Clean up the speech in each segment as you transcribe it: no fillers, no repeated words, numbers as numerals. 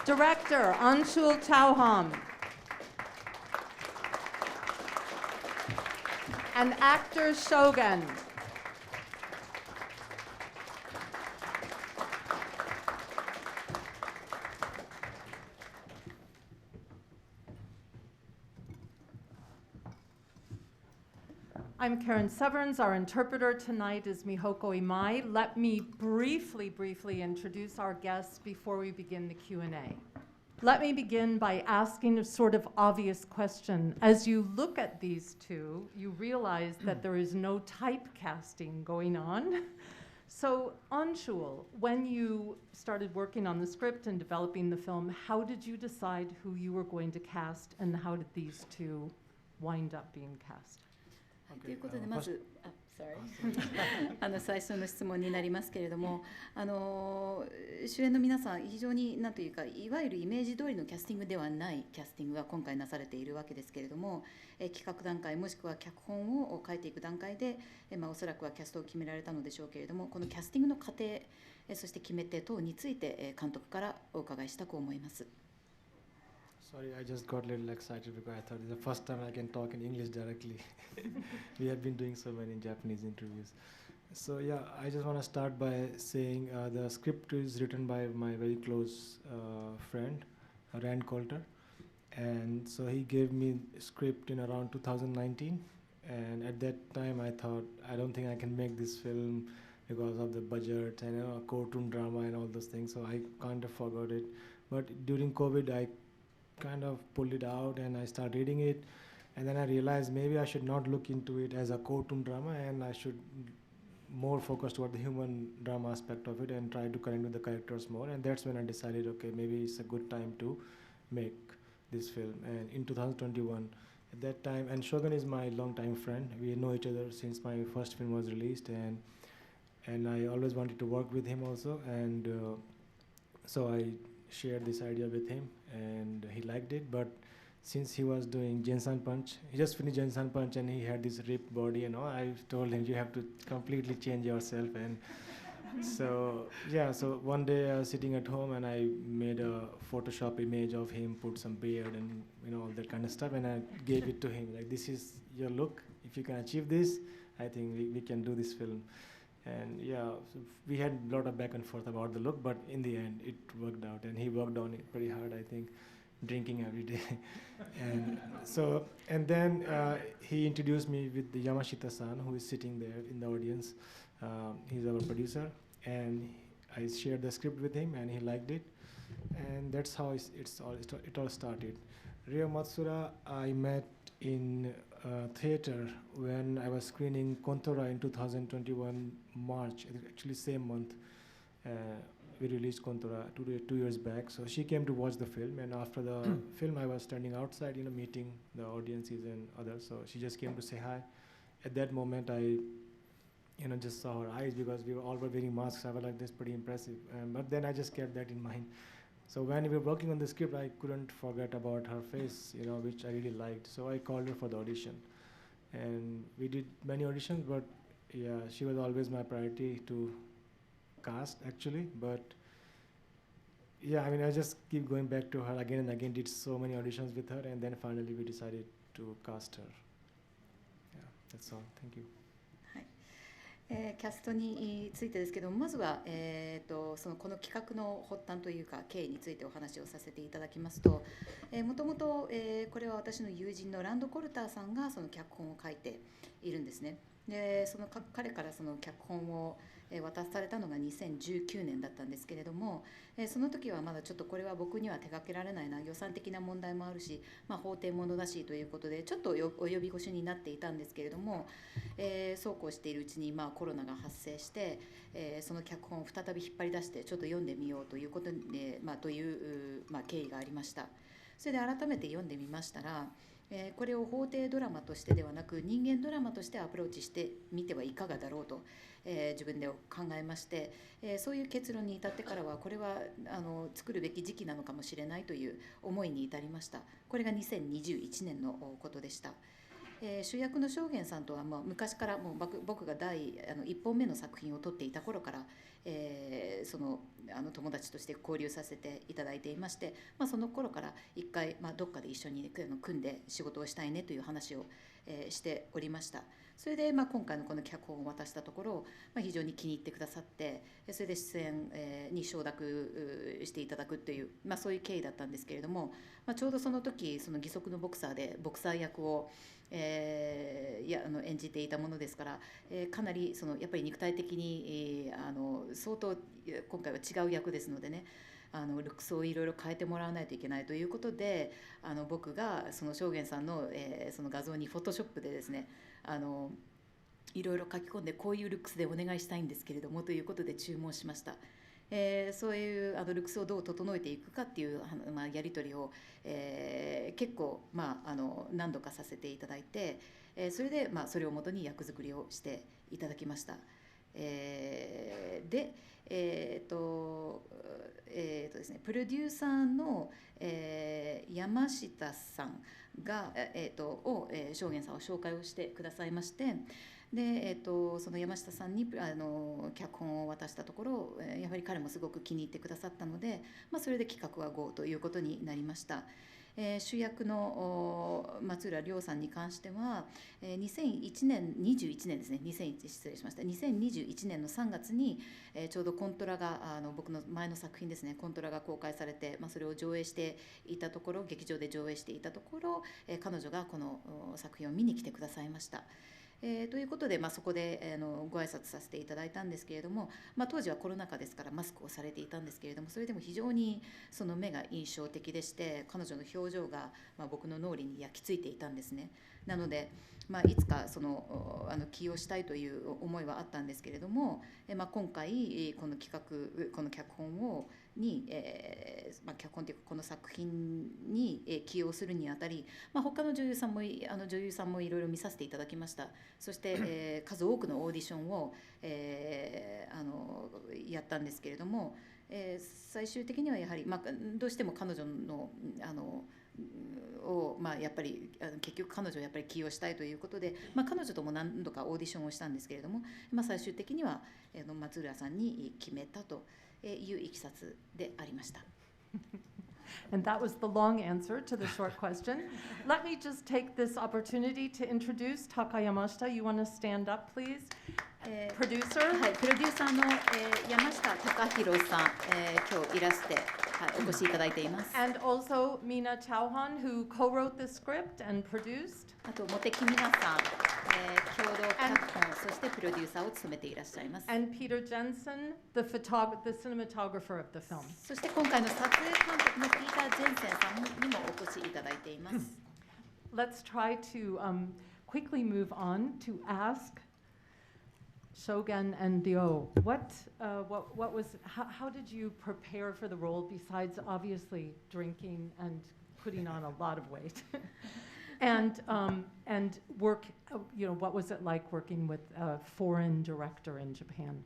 Director Anshul Chauhan. And actor Shogun. I'm Karen Severns. Our interpreter tonight is Mihoko Imai. Let me briefly introduce our guests before we begin the Q&A. Let me begin by asking a sort of obvious question. As you look at these two, you realize that there is no typecasting going on. So, Anshul, when you started working on the script and developing the film, how did you decide who you were going to cast, and how did these two wind up being cast? ということでまず最初の質問になりますけれども、主演の皆さん非常に何というかいわゆるイメージ通りのキャスティングではないキャスティングが今回なされているわけですけれども、企画段階もしくは脚本を書いていく段階で、おそらくはキャストを決められたのでしょうけれども、このキャスティングの過程、そして決め手等について監督からお伺いしたく思います。Sorry, I just got a little excited because I thought it's the first time I can talk in English directly. We have been doing so many Japanese interviews. So yeah, I just want to start by saying the script is written by my very close friend, Rand Coulter. And so he gave me a script in around 2019. And at that time I thought, I don't think I can make this film because of the budget and courtroom drama and all those things. So I kind of forgot it. But during COVID, I kind of pulled it out and I started reading it, and then I realized maybe I should not look into it as a courtroom drama, and I should more focus toward the human drama aspect of it and try to connect with the characters more. And that's when I decided, okay, maybe it's a good time to make this film. And in 2021, at that time, and Shogun is my longtime friend, we know each other since my first film was released, and I always wanted to work with him also, and so I shared this idea with him and he liked it. But since he was doing GENSAN Punch, he just finished GENSAN Punch and he had this ripped body, I told him you have to completely change yourself. And so yeah, so one day I was sitting at home and I made a Photoshop image of him, put some beard and all that kind of stuff, and I gave it to him like, this is your look, if you can achieve this, I think we can do this film. And yeah, so we had a lot of back and forth about the look, but in the end it worked out, and he worked on it pretty hard, I think, drinking every day. And then he introduced me with the Yamashita-san, who is sitting there in the audience. He's our producer, and I shared the script with him and he liked it, and that's how it all started. Ryo Matsura I met in theater when I was screening Kontora in 2021 March, actually same month. We released Kontora 2 years back. So she came to watch the film, and after the film I was standing outside, meeting the audiences and others. So she just came to say hi. At that moment I just saw her eyes, because we all were wearing masks. I was like, this is pretty impressive. But then I just kept that in mind. So when we were working on the script, I couldn't forget about her face, which I really liked. So I called her for the audition. And we did many auditions, but yeah, she was always my priority to cast, actually. But yeah, I just keep going back to her again and again, did so many auditions with her, and then finally we decided to cast her. Yeah, that's all. Thank you. キャストについてですけども、まずは、この企画の発端というか経緯についてお話をさせていただきますと、もともとこれは私の友人のランド・コルターさんがその脚本を書いているんですね。で彼からその脚本を渡されたのが2019年だったんですけれども、その時はまだちょっとこれは僕には手掛けられないな、予算的な問題もあるし、法廷ものだしということでちょっとお呼び越しになっていたんですけれども、そうこうしているうちにコロナが発生して、その脚本を再び引っ張り出してちょっと読んでみようということで、という経緯がありました。それで改めて読んでみましたら、これを法廷ドラマとしてではなく人間ドラマとしてアプローチしてみてはいかがだろうと、自分で考えまして、そういう結論に至ってからはこれは作るべき時期なのかもしれないという思いに至りました。これが2021年のことでした。主役の正元さんとは昔からもう僕が第1本目の作品を撮っていた頃から、その友達として交流させていただいていまして、その頃から一回、どっかで一緒に組んで仕事をしたいねという話を、しておりました。それで、今回のこの脚本を渡したところ、非常に気に入ってくださって、それで出演、に承諾していただくという、そういう経緯だったんですけれども、ちょうどその時その義足のボクサーでボクサー役を演じていたものですから、かなりやっぱり肉体的に、相当今回は違う役ですのでね、ルックスをいろいろ変えてもらわないといけないということで、僕がその正元さんの、その画像にフォトショップでですね、いろいろ書き込んで、こういうルックスでお願いしたいんですけれどもということで注文しました。そういうルックスをどう整えていくかっていう、やり取りを、結構、何度かさせていただいて、それで、それをもとに役作りをしていただきました。で、ですね、プロデューサーの、山下さんが、正元さんを紹介をしてくださいまして、で、その山下さんに脚本を渡したところ、やはり彼もすごく気に入ってくださったので、それで企画は GO ということになりました。主役の松浦亮さんに関しては、2021年ですね、失礼しました、2021年の3月に、ちょうどコントラが僕の前の作品ですね、コントラが公開されて、それを上映していたところ、劇場で上映していたところ、彼女がこの作品を見に来てくださいました。ということで、そこでご挨拶させていただいたんですけれども、当時はコロナ禍ですからマスクをされていたんですけれども、それでも非常にその目が印象的でして、彼女の表情が僕の脳裏に焼き付いていたんですね。なので、いつか起用したいという思いはあったんですけれども、今回この企画、この脚本に、脚本というかこの作品に起用するにあたり、他の女優さんもいろいろ見させていただきました。そして、数多くのオーディションを、やったんですけれども、最終的にはやはり、どうしても彼女のやっぱり結局彼女をやっぱり起用したいということで、彼女とも何度かオーディションをしたんですけれども、最終的には松浦さんに決めたといういきさつでありました。And that was the long answer to the short question. Let me just take this opportunity to introduce Taka Yamashita. You want to stand up, please? Producer? はい、プロデューサーの、山下貴裕さん、今日いらして、お越しいただいています。And also Mina Chauhan, who co-wrote the script and produced. あと、茂木美奈さん、共同脚本、そしてプロデューサーを務めていらっしゃいます。And Peter GENSAN, the cinematographer of the film. そして今回の撮影監督のピーター・ジェンセンさんにもお越しいただいています。Let's try to quickly move on to ask Shogun and Ryo, what was, how did you prepare for the role besides obviously drinking and putting on a lot of weight? And work, what was it like working with a foreign director in Japan?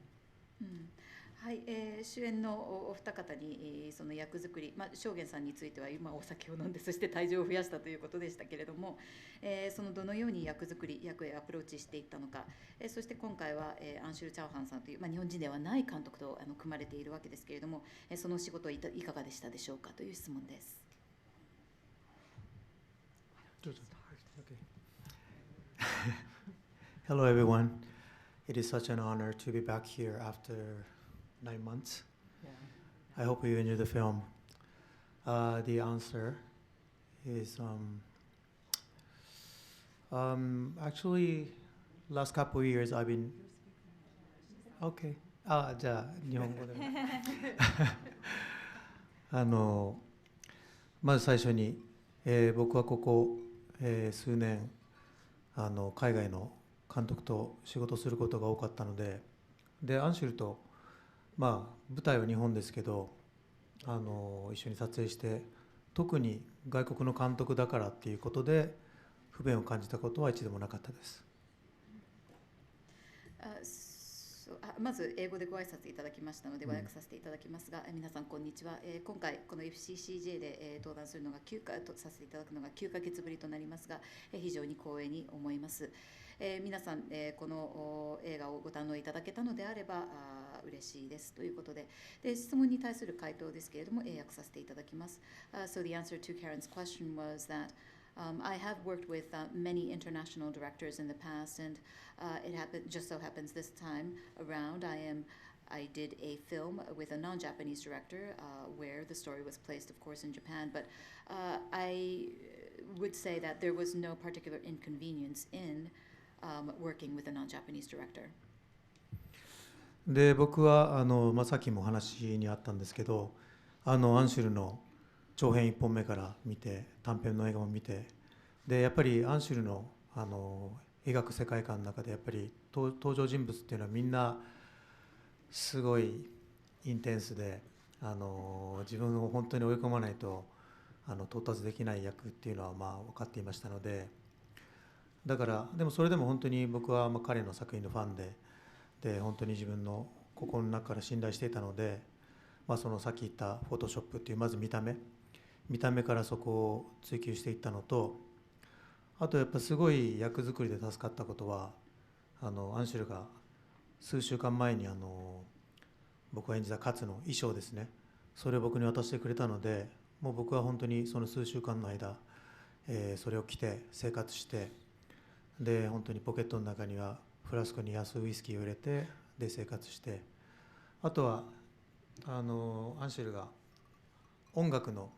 はい、主演のお二方にその役作り、正元さんについては今お酒を飲んで、そして体重を増やしたということでしたけれども、そのどのように役へアプローチしていったのか、そして今回はアンシュル・チャオハンさんという、日本人ではない監督と組まれているわけですけれども、その仕事いかがでしたでしょうかという質問です。Hello everyone. It is such an honor to be back here after 9 months. Yeah. I hope you enjoy the film. The answer is actually last couple of years I've been okay. じゃあ日本語でまず最初に、僕はここ、数年海外の監督と仕事することが多かったので、アンシュルと舞台は日本ですけど一緒に撮影して、特に外国の監督だからっていうことで不便を感じたことは一度もなかったです。まず英語でご挨拶いただきましたので和訳させていただきますが、皆さんこんにちは。今回この FCCJ で登壇するのがさせていただくのが9ヶ月ぶりとなりますが、非常に光栄に思います。皆さん、この映画をご堪能いただけたのであれば嬉しいですということで、質問に対する回答ですけれども、訳させていただきます。So the answer to Karen's question was that I have worked with many international directors in the past, and just so happens this time around I did a film with a non-Japanese director where the story was placed, of course, in Japan, but I would say that there was no particular inconvenience in working with a non-Japanese director. で僕はさっきも話にあったんですけど、アンシュルの長編1本目から見て、短編の映画も見て、でやっぱりアンシュルの描く世界観の中でやっぱり登場人物っていうのはみんなすごいインテンスで、自分を本当に追い込まないと到達できない役っていうのは分かっていましたので、だからでもそれでも本当に僕は彼の作品のファンで本当に自分の心の中から信頼していたので、そのさっき言ったフォトショップっていうまず見た目からそこを追求していったのと、あとやっぱすごい役作りで助かったことはアンシュルが数週間前に僕が演じた勝の衣装ですね、それを僕に渡してくれたので、もう僕は本当にその数週間の間、それを着て生活して、で本当にポケットの中にはフラスコに安ウイスキーを入れてで生活して、あとはアンシュルが音楽の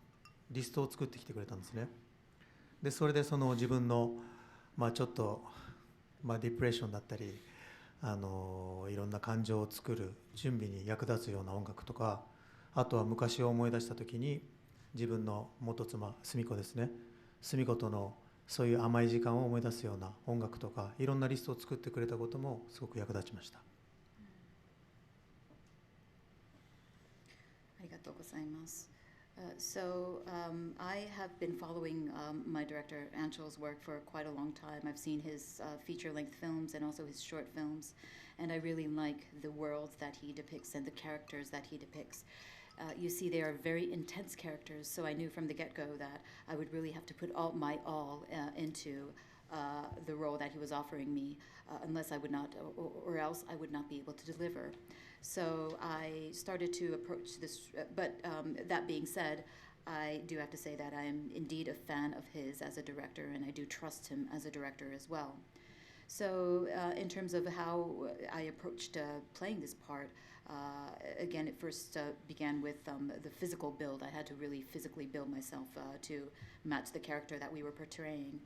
リストを作ってきてくれたんですね。でそれでその自分の、ちょっと、ディプレッションだったりいろんな感情を作る準備に役立つような音楽とか、あとは昔を思い出した時に自分の元妻澄子ですね、澄子とのそういう甘い時間を思い出すような音楽とか、いろんなリストを作ってくれたこともすごく役立ちました。ありがとうございます。So I have been following my director Anshul's work for quite a long time. I've seen his feature-length films and also his short films, and I really like the worlds that he depicts and the characters that he depicts. You see, they are very intense characters, so I knew from the get-go that I would really have to put my all into the role that he was offering me, unless I would not, or else I would not be able to deliver. So I started to approach this, but that being said, I do have to say that I am indeed a fan of his as a director, and I do trust him as a director as well. So in terms of how I approached playing this part, again, it first began with the physical build. I had to really physically build myself to match the character that we were portraying.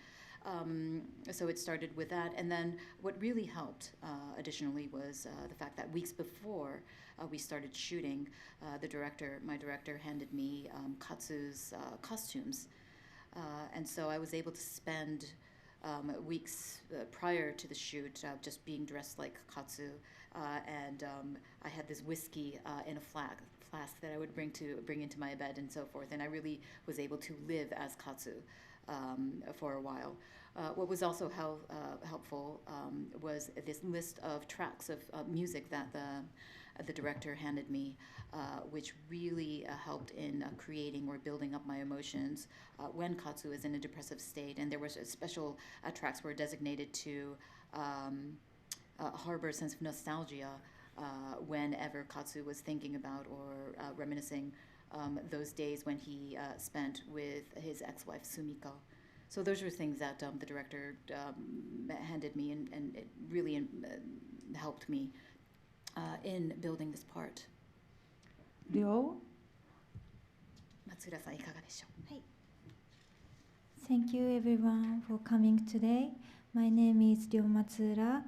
So it started with that, and then what really helped additionally was the fact that weeks before we started shooting, my director handed me Katsu's costumes, and so I was able to spend weeks prior to the shoot just being dressed like Katsu, and I had this whiskey in a flask that I would bring into my bed and so forth, and I really was able to live as Katsu for a while. What was also helpful was this list of tracks of music that the director handed me, which really helped in creating or building up my emotions when Katsu is in a depressive state. And there were special tracks were designated to harbor a sense of nostalgia whenever Katsu was thinking about or reminiscing those days when he spent with his ex-wife Sumiko. So those are things that the director handed me, and it really helped me in building this part. りょう Matsura-san, いかがでしょう? Thank you everyone for coming today. My name is Ryo Matsura.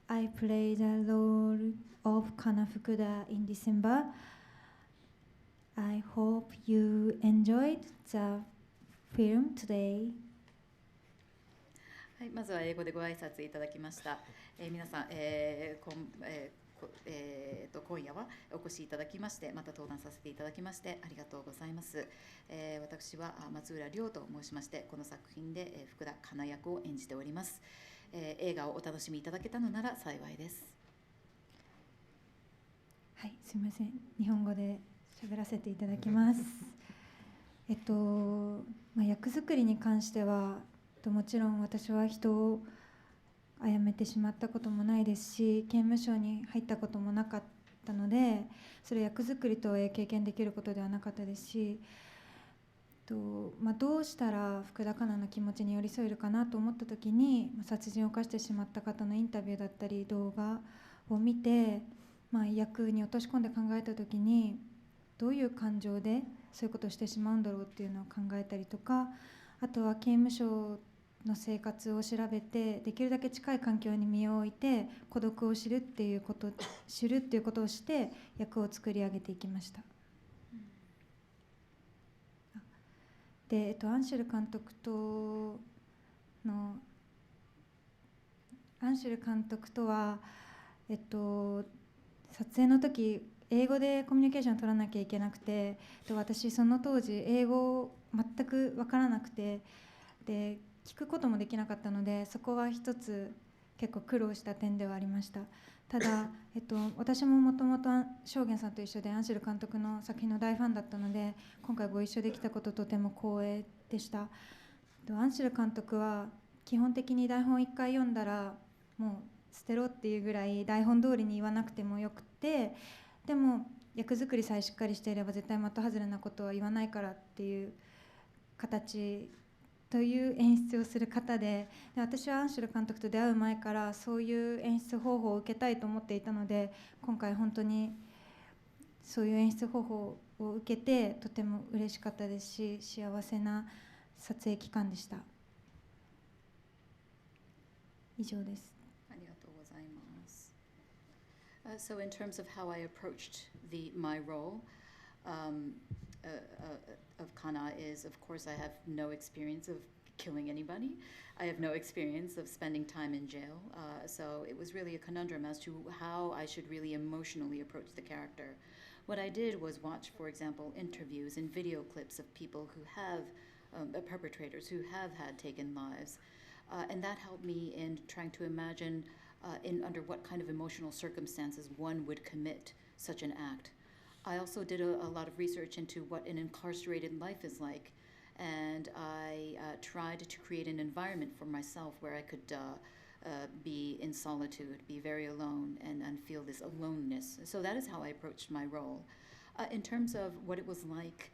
I play the role of Kana Fukuda in December. I hope you enjoyed the film today. はい、まずは英語でご挨拶いただきました。皆さん、今夜はお越しいただきまして、また登壇させていただきましてありがとうございます。私は松浦亮と申しまして、この作品で福田かな役を演じております。映画をお楽しみいただけたのなら幸いです。はい、すみません。日本語で喋らせていただきます。役作りに関しては、もちろん私は人を殺めてしまったこともないですし、刑務所に入ったこともなかったので、それ役作りとはいえ経験できることではなかったですし、どうしたら福田香奈の気持ちに寄り添えるかなと思った時に、殺人を犯してしまった方のインタビューだったり動画を見て、役に落とし込んで考えた時にどういう感情でそういうことをしてしまうんだろうっていうのを考えたりとか、あとは刑務所の生活を調べてできるだけ近い環境に身を置いて孤独を知るっていうことをして役を作り上げていきました。で、アンシュル監督とは、撮影の時英語でコミュニケーションを取らなきゃいけなくて、私その当時英語全く分からなくて、で聞くこともできなかったので、そこは一つ結構苦労した点ではありました。ただ、私ももともと正元さんと一緒でアンシュル監督の作品の大ファンだったので、今回ご一緒できたこととても光栄でした。アンシュル監督は基本的に台本1回読んだらもう捨てろっていうぐらい台本通りに言わなくてもよくて、でも役作りさえしっかりしていれば絶対的外れなことは言わないからっていう形という演出をする方で、私はアンシュル監督と出会う前からそういう演出方法を受けたいと思っていたので、今回本当にそういう演出方法を受けてとても嬉しかったですし、幸せな撮影期間でした。以上です。ありがとうございます。So in terms of how I approached my role of Kana is, of course, I have no experience of killing anybody. I have no experience of spending time in jail. So it was really a conundrum as to how I should really emotionally approach the character. What I did was watch, for example, interviews and video clips of people who have, perpetrators who have had taken lives. And that helped me in trying to imagine under what kind of emotional circumstances one would commit such an act. I also did a lot of research into what an incarcerated life is like, and I tried to create an environment for myself where I could be in solitude, be very alone, and feel this aloneness. So that is how I approached my role. In terms of what it was like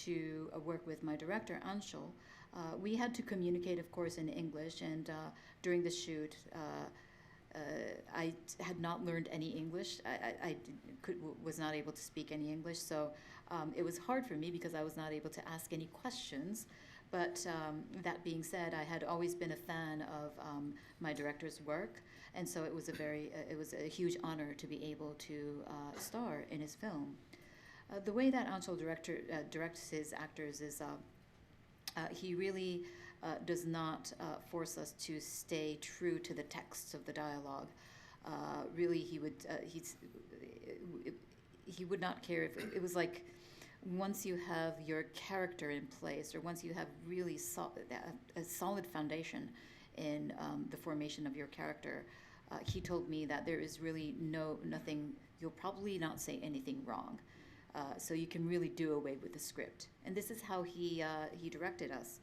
to work with my director, Anshul, we had to communicate, of course, in English, and during the shoot, I had not learned any English. I was not able to speak any English, so it was hard for me because I was not able to ask any questions. But that being said, I had always been a fan of my director's work, and so it was a huge honor to be able to star in his film. The way that Anshul directs his actors is he really does not force us to stay true to the text of the dialogue. Really, he would not care if it was like once you have your character in place, or once you have really a solid foundation in the formation of your character. He told me that there is really nothing. You'll probably not say anything wrong. So you can really do away with the script. And this is how he directed us.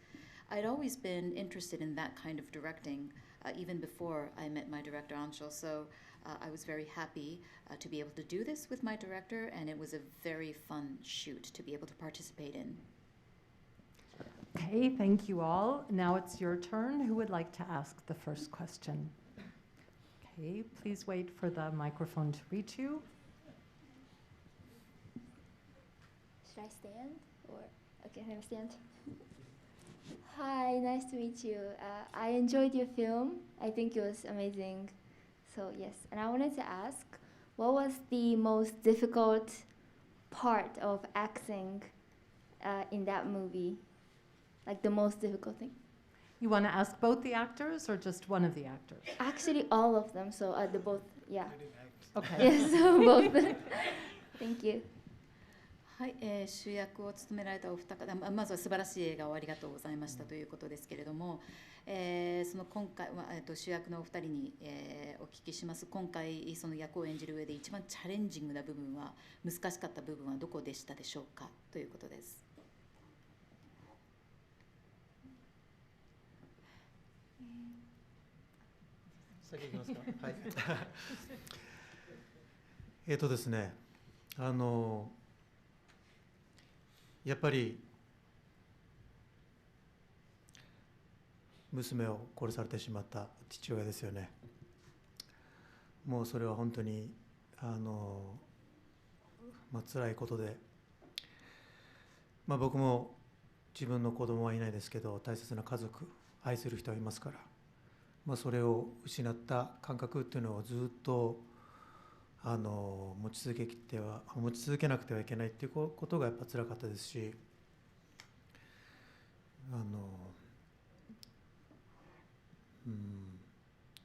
I'd always been interested in that kind of directing, even before I met my director, Anshul. So I was very happy to be able to do this with my director, and it was a very fun shoot to be able to participate in. Okay, thank you all. Now it's your turn. Who would like to ask the first question? Okay, please wait for the microphone to reach you. Should I stand? Or okay, I stand. Hi, nice to meet you. I enjoyed your film. I think it was amazing. So yes, and I wanted to ask, what was the most difficult part of acting in that movie? Like the most difficult thing? You want to ask both the actors or just one of the actors? Actually, all of them. So the both, yeah. Okay. Yes, both. Thank you. はい、主役を務められたお二方、まずは素晴らしい映画をありがとうございましたということですけれども、その今回は、主役のお二人に、お聞きします。今回その役を演じる上で一番チャレンジングな部分は、難しかった部分はどこでしたでしょうかということです。先行きますか。はい。ですね、やっぱり娘を殺されてしまった父親ですよね。もうそれは本当に辛いことで、僕も自分の子供はいないですけど、大切な家族、愛する人はいますから、それを失った感覚っていうのをずっと持ち続けなくてはいけないっていうことがやっぱ辛かったですし、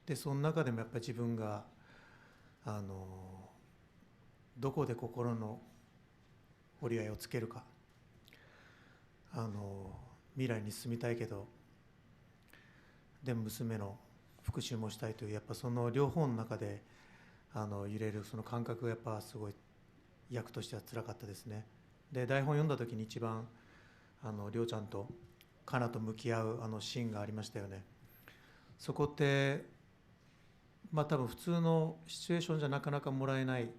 でその中でもやっぱり自分がどこで心の折り合いをつけるか、未来に進みたいけどでも娘の復讐もしたいという、やっぱその両方の中で揺れるその感覚がやっぱすごい役としては辛かったですね。で台本読んだ時に一番りょうちゃんとかなと向き合うシーンがありましたよね。そこって多分普通のシチュエーションじゃなかなかもらえない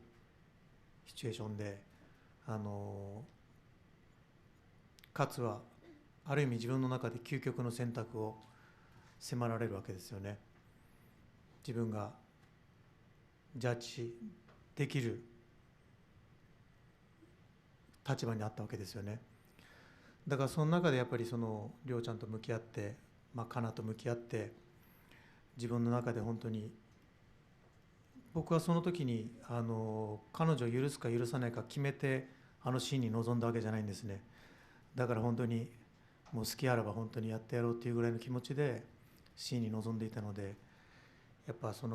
シチュエーションで、勝はある意味自分の中で究極の選択を迫られるわけですよね。自分がジャッジできる立場にあったわけですよね。だからその中でやっぱりそのりょうちゃんと向き合って、かなと向き合って、自分の中で本当に僕はその時に彼女を許すか許さないか決めてシーンに臨んだわけじゃないんですね。だから本当にもう好きあらば本当にやってやろうっていうぐらいの気持ちでシーンに臨んでいたので、やっぱそ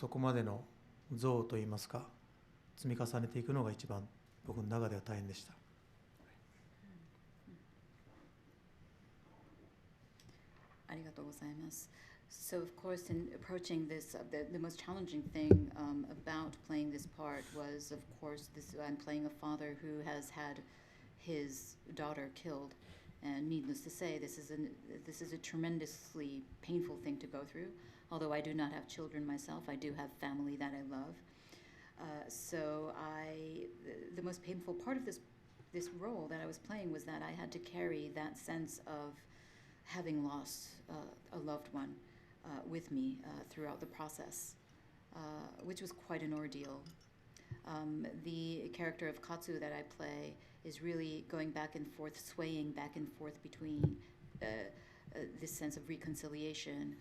こまでの像といいますか積み重ねていくのが一番僕の中では大変でした。ありがとうございます。So of course, in approaching this, the most challenging thing about playing this part was, of course, I'm playing a father who has had his daughter killed, and needless to say, this is a tremendously painful thing to go through. Although I do not have children myself, I do have family that I love. So the most painful part of this role that I was playing was that I had to carry that sense of having lost a loved one with me throughout the process, which was quite an ordeal. The character of Katsu that I play is really going back and forth, swaying back and forth between this sense of reconciliation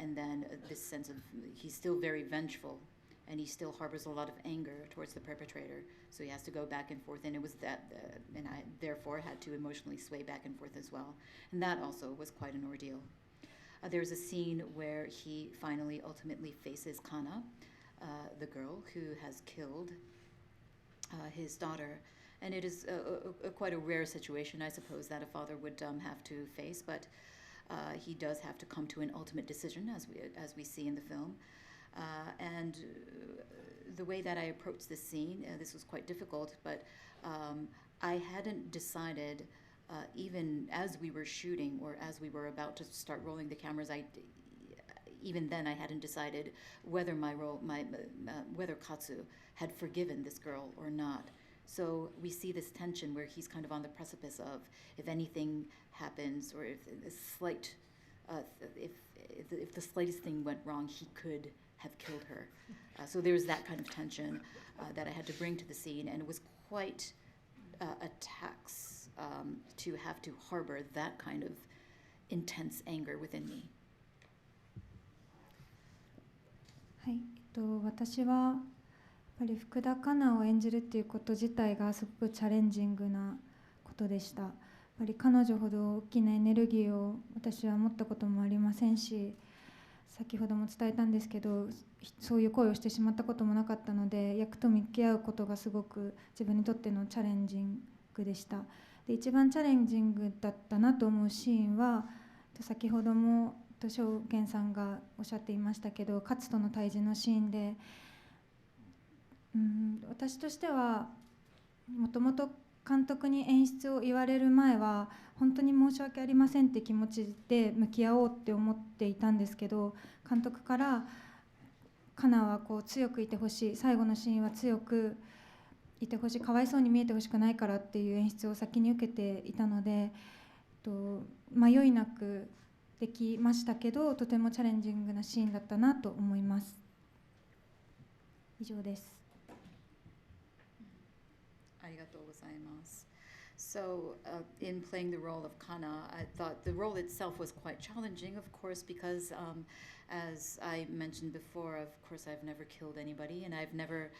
and then this sense of he's still very vengeful and he still harbors a lot of anger towards the perpetrator, so he has to go back and forth, and it was that and I therefore had to emotionally sway back and forth as well, and that also was quite an ordeal. There's a scene where he finally ultimately faces Kana, the girl who has killed his daughter, and it is quite a rare situation, I suppose, that a father would have to face, but he does have to come to an ultimate decision, as we see in the film. And the way that I approached this scene, this was quite difficult, but I hadn't decided, even as we were shooting or as we were about to start rolling the cameras, even then I hadn't decided whether whether Katsu had forgiven this girl or not. So we see this tension where he's kind of on the precipice of, if anything happens or if the slightest thing went wrong, he could have killed her. So there was that kind of tension that I had to bring to the scene, and it was quite a tax to have to harbor that kind of intense anger within me. はい、私はやっぱり福田香菜を演じるっていうこと自体がすごくチャレンジングなことでした。やっぱり彼女ほど大きなエネルギーを私は持ったこともありませんし、先ほども伝えたんですけど、そういう行為をしてしまったこともなかったので、役と向き合うことがすごく自分にとってのチャレンジングでした。で、一番チャレンジングだったなと思うシーンは、先ほども証言さんがおっしゃっていましたけど、勝との対峙のシーンで、私としてはもともと監督に演出を言われる前は本当に申し訳ありませんって気持ちで向き合おうって思っていたんですけど、監督からカナはこう強くいてほしい、最後のシーンは強くいてほしい、かわいそうに見えてほしくないからっていう演出を先に受けていたので、迷いなくできましたけど、とてもチャレンジングなシーンだったなと思います。以上です。ありがとうございます。So, in playing the role of Kana, I thought the role itself was quite challenging, of course, because as I mentioned before, of course, I've never killed anybody, and I've never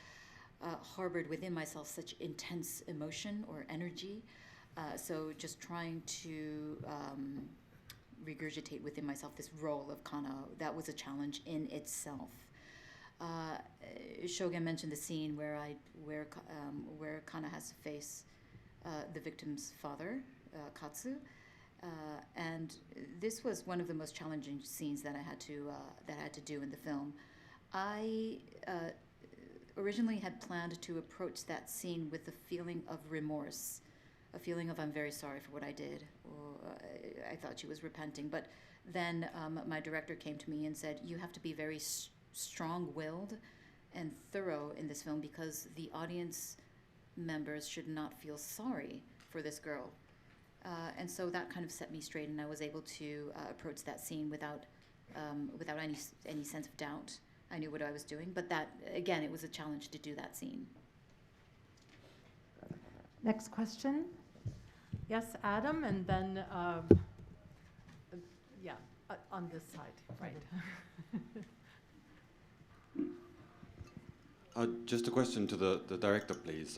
harbored within myself such intense emotion or energy. So just trying to regurgitate within myself this role of Kana, that was a challenge in itself. Shogen mentioned the scene where Kana has to face the victim's father, Katsu, and this was one of the most challenging scenes that I had to do in the film. I originally had planned to approach that scene with a feeling of remorse, a feeling of I'm very sorry for what I did. I thought she was repenting, but then my director came to me and said, you have to be very strong-willed and thorough in this film because the audience members should not feel sorry for this girl. And so that kind of set me straight, and I was able to approach that scene without any sense of doubt. I knew what I was doing, but that, again, it was a challenge to do that scene. Next question. Yes, Adam, and then, on this side, right. Just a question to the director, please.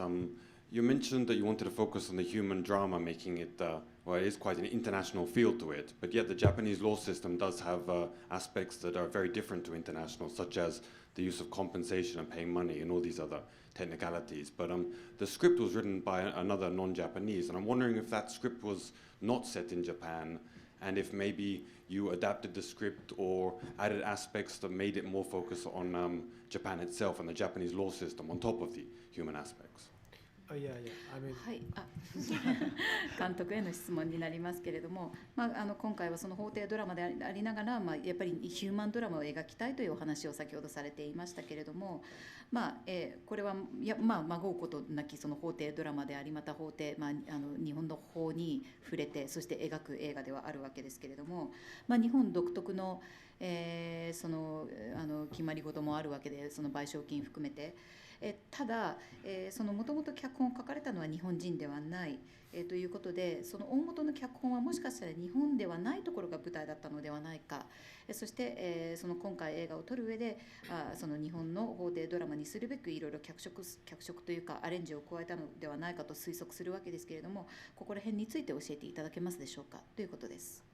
You mentioned that you wanted to focus on the human drama, making it, it is quite an international feel to it, but yet the Japanese law system does have aspects that are very different to international, such as the use of compensation and paying money and all these other technicalities. But the script was written by another non-Japanese, and I'm wondering if that script was not set in Japan, and if maybe you adapted the script or added aspects that made it more focused on Japan itself and the Japanese law system on top of the human aspects. I mean, はい、監督への質問になりますけれども、今回はその法廷ドラマでありながら、やっぱりヒューマンドラマを描きたいというお話を先ほどされていましたけれども、これはまごうことなきその法廷ドラマであり、また法廷、日本の法に触れてそして描く映画ではあるわけですけれども、日本独特の、その決まり事もあるわけで、その賠償金含めて。ただ、そのもともと脚本を書かれたのは日本人ではない、ということで、その大元の脚本はもしかしたら日本ではないところが舞台だったのではないか、そして、その今回映画を撮る上でその日本の法廷ドラマにするべくいろいろ脚色というかアレンジを加えたのではないかと推測するわけですけれども、ここら辺について教えていただけますでしょうかということです。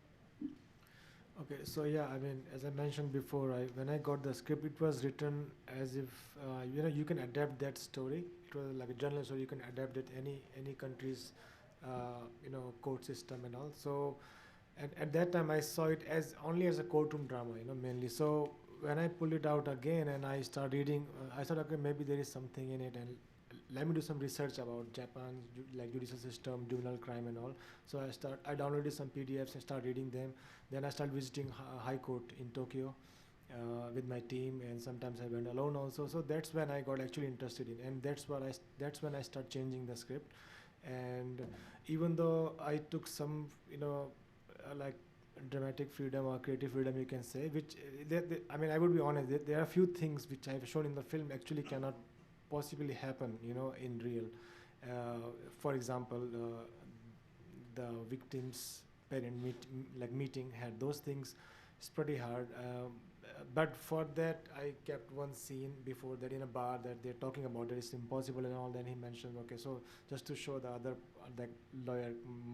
Okay, so yeah, I mean, as I mentioned before, when I got the script, it was written as if you can adapt that story. It was like a journal story. You can adapt it any country's court system and all. So, and at that time, I saw it as only as a courtroom drama, mainly. So when I pulled it out again and I started reading, I thought, okay, maybe there is something in it, and let me do some research about Japan's judicial system, juvenile crime and all. So I downloaded some PDFs and started reading them. Then I started visiting High Court in Tokyo with my team, and sometimes I went alone also. So that's when I got actually interested in, and that's when I started changing the script. And even though I took some like dramatic freedom or creative freedom, you can say, which I mean, I would be honest, there are a few things which I've shown in the film actually cannot possibly happen, in real. For example, the victim's parent meeting had those things. It's pretty hard. But for that, I kept one scene before that in a bar that they're talking about that it's impossible and all. Then he mentioned, okay, so just to show the other lawyer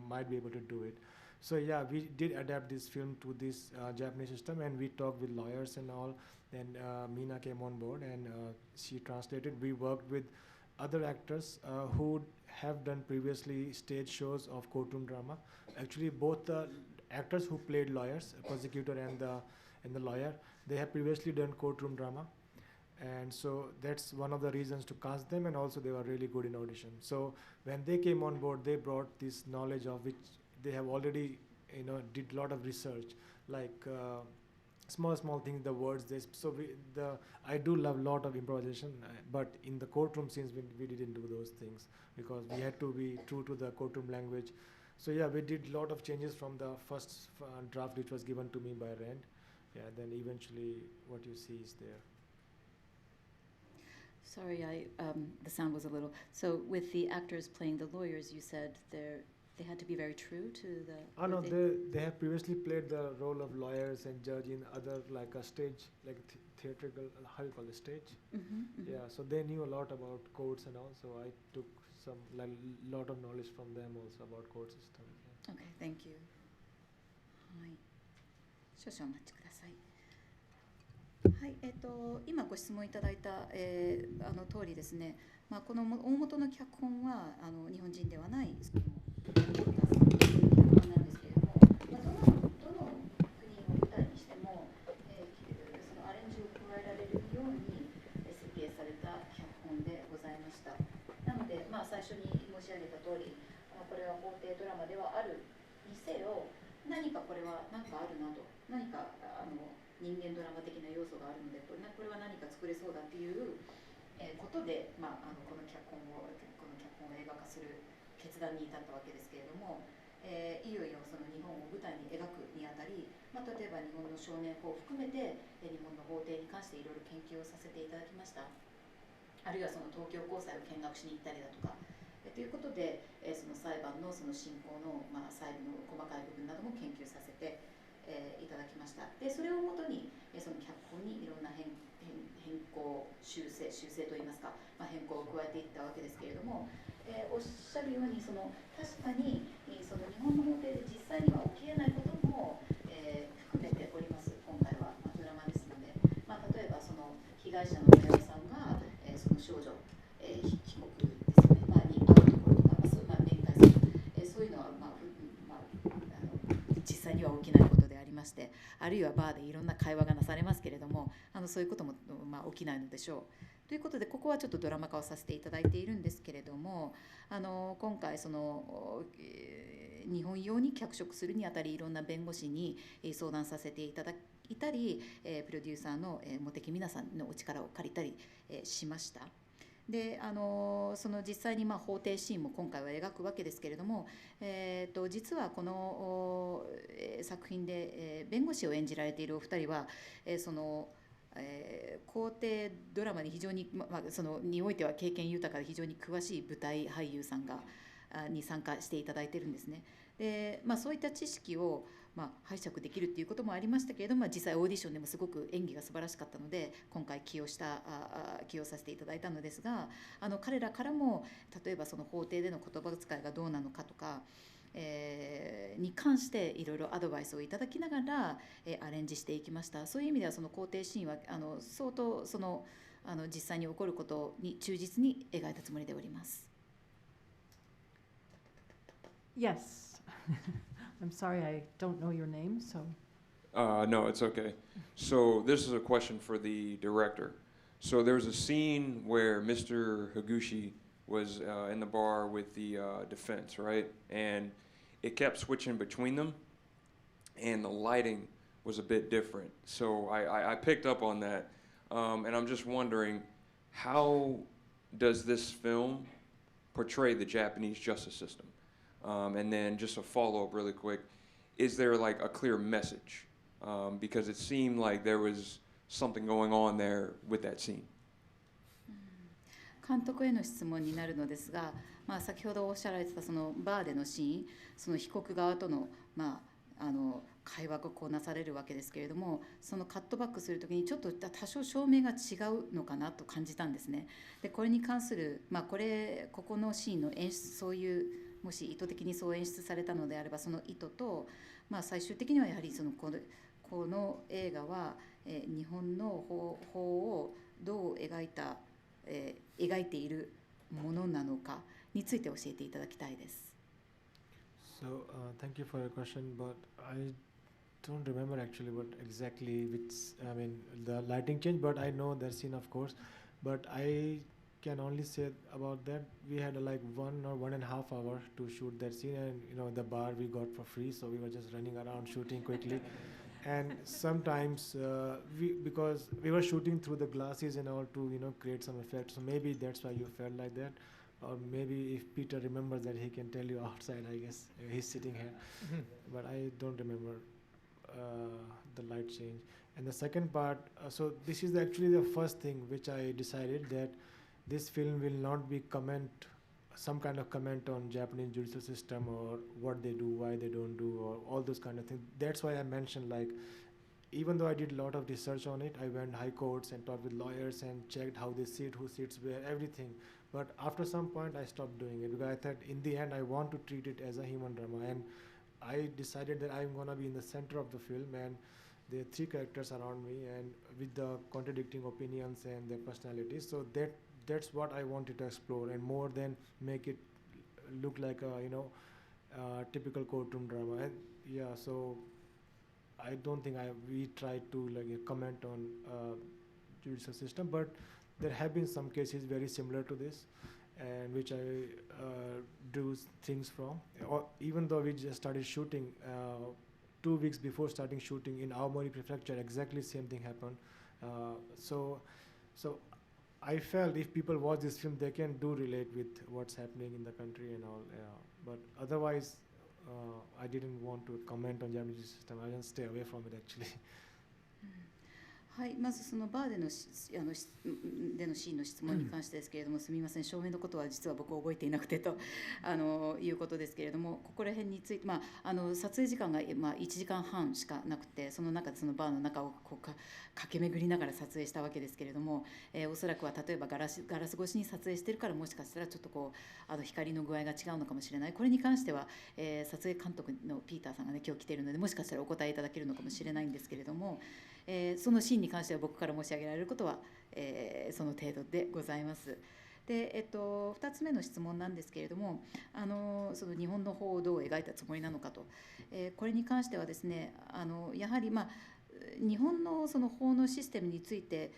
might be able to do it. So yeah, we did adapt this film to this Japanese system, and we talked with lawyers and all. Then Mina came on board, and she translated. We worked with other actors who have done previously stage shows of courtroom drama. Actually, both the actors who played lawyers, prosecutor and the lawyer, they have previously done courtroom drama. And so that's one of the reasons to cast them, and also they were really good in audition. So when they came on board, they brought this knowledge of which they have already, did a lot of research, like small things, the words. I do love a lot of improvisation, but in the courtroom scenes, we didn't do those things because we had to be true to the courtroom language. So yeah, we did a lot of changes from the first draft, which was given to me by Rand. Yeah, then eventually what you see is there. Sorry, the sound was a little. So with the actors playing the lawyers, you said they had to be very true to the. Oh no, they have previously played the role of lawyers and judge in other, like a stage, like theatrical, how you call it, stage. Yeah, so they knew a lot about courts and all. So I took some lot of knowledge from them also about court system. Yeah. Okay, thank you. はい。少々お待ちください。はい、今ご質問いただいた、通りですね、この大元の脚本は日本人ではない脚本なんですけれども、どの国を舞台にしても、そのアレンジを加えられるように設計された脚本でございました。なので、最初に申し上げた通り、これは法廷ドラマではあるにせよ、何かこれは何かあるなと、何か人間ドラマ的な要素があるので、これは何か作れそうだっていうことで、この脚本を映画化する決断に至ったわけですけれども、いよいよその日本を舞台に描くにあたり、例えば日本の少年法を含めて日本の法廷に関していろいろ研究をさせていただきました。あるいはその東京高裁を見学しに行ったりだとか、ということで、その裁判のその進行の、細部の細かい部分なども研究させていただきました。でそれをもとにその脚本にいろんな変更修正といいますか、変更を加えていったわけですけれども、おっしゃるように確かにその日本の法廷で実際には起きえないことも、含めております。今回は、ドラマですので、例えばその被害者の親御さんが、その少女、被告ですね、に会うところとか、面会する、そういうのは、実際には起きないことでありまして、あるいはバーでいろんな会話がなされますけれども、そういうことも、起きないのでしょう。ということで、ここはちょっとドラマ化をさせていただいているんですけれども、今回その日本用に脚色するにあたり、いろんな弁護士に相談させていただいたり、プロデューサーの茂木美奈さんのお力を借りたりしました。でその実際に法廷シーンも今回は描くわけですけれども、実はこの作品で弁護士を演じられているお二人は、その法廷ドラマに非常に、そのにおいては経験豊かで非常に詳しい舞台俳優さんに参加していただいているんですね。でそういった知識を拝借できるっていうこともありましたけれども、実際オーディションでもすごく演技が素晴らしかったので今回起用させていただいたのですが、彼らからも例えばその法廷での言葉遣いがどうなのかとか、に関していろいろアドバイスをいただきながら、アレンジしていきました。そういう意味ではその法廷シーンは相当その実際に起こることに忠実に描いたつもりでおります。Yes. I'm sorry, I don't know your name, so. No, it's okay. So this is a question for the director. So there was a scene where Mr. Higuchi was in the bar with the defense, right? And it kept switching between them, and the lighting was a bit different. So I picked up on that, and I'm just wondering, how does this film portray the Japanese justice system? And then just a follow-up really quick, is there like a clear message? Because it seemed like there was something going on there with that scene. 監督への質問になるのですが、先ほどおっしゃられてたそのバーでのシーン、その被告側との、会話がこうなされるわけですけれども、そのカットバックするときにちょっと多少照明が違うのかなと感じたんですね。でこれに関する、ここのシーンの演出、そういうもし意図的にそう演出されたのであれば、その意図と、最終的にはやはりこの映画は、日本の法をどう描いているものなのかについて教えていただきたいです。So, thank you for your question, but I don't remember actually what exactly the lighting change, but I know that scene, of course. But I can only say about that we had like 1 or 1.5 hours to shoot that scene, and the bar we got for free, so we were just running around shooting quickly. And sometimes because we were shooting through the glasses and all to create some effect, so maybe that's why you felt like that. Or maybe if Peter remembers that, he can tell you outside, I guess. He's sitting here. But I don't remember the light change. And the second part, so this is actually the first thing which I decided, that this film will not be some kind of comment on Japanese judicial system or what they do, why they don't do, or all those kind of things. That's why I mentioned, like, even though I did a lot of research on it, I went high courts and talked with lawyers and checked how they sit, who sits where, everything. But after some point, I stopped doing it because I thought in the end, I want to treat it as a human drama. And I decided that I'm going to be in the center of the film, and there are 3 characters around me, and with the contradicting opinions and their personalities. So that's what I wanted to explore, and more than make it look like a typical courtroom drama. And yeah, so I don't think we tried to comment on judicial system, but there have been some cases very similar to this, and which I drew things from. Even though we just started shooting 2 weeks before starting shooting in Aomori Prefecture, exactly same thing happened. So I felt if people watch this film, they can relate with what's happening in the country and all. But otherwise, I didn't want to comment on Japanese system. I just stay away from it actually. はい、まずそのバーでのシーンの質問に関してですけれども、すみません、照明のことは実は僕覚えていなくてということですけれども、ここら辺について、撮影時間が1時間半しかなくて、その中でそのバーの中を駆け巡りながら撮影したわけですけれども、おそらくは例えばガラス越しに撮影しているから、もしかしたらちょっと光の具合が違うのかもしれない。これに関しては、撮影監督のピーターさんがね、今日来ているので、もしかしたらお答えいただけるのかもしれないんですけれども、そのシーンに関しては僕から申し上げられることは、その程度でございます。で、2つ目の質問なんですけれども、その日本の法をどう描いたつもりなのかと、これに関してはですね、やはり日本のその法のシステムについて、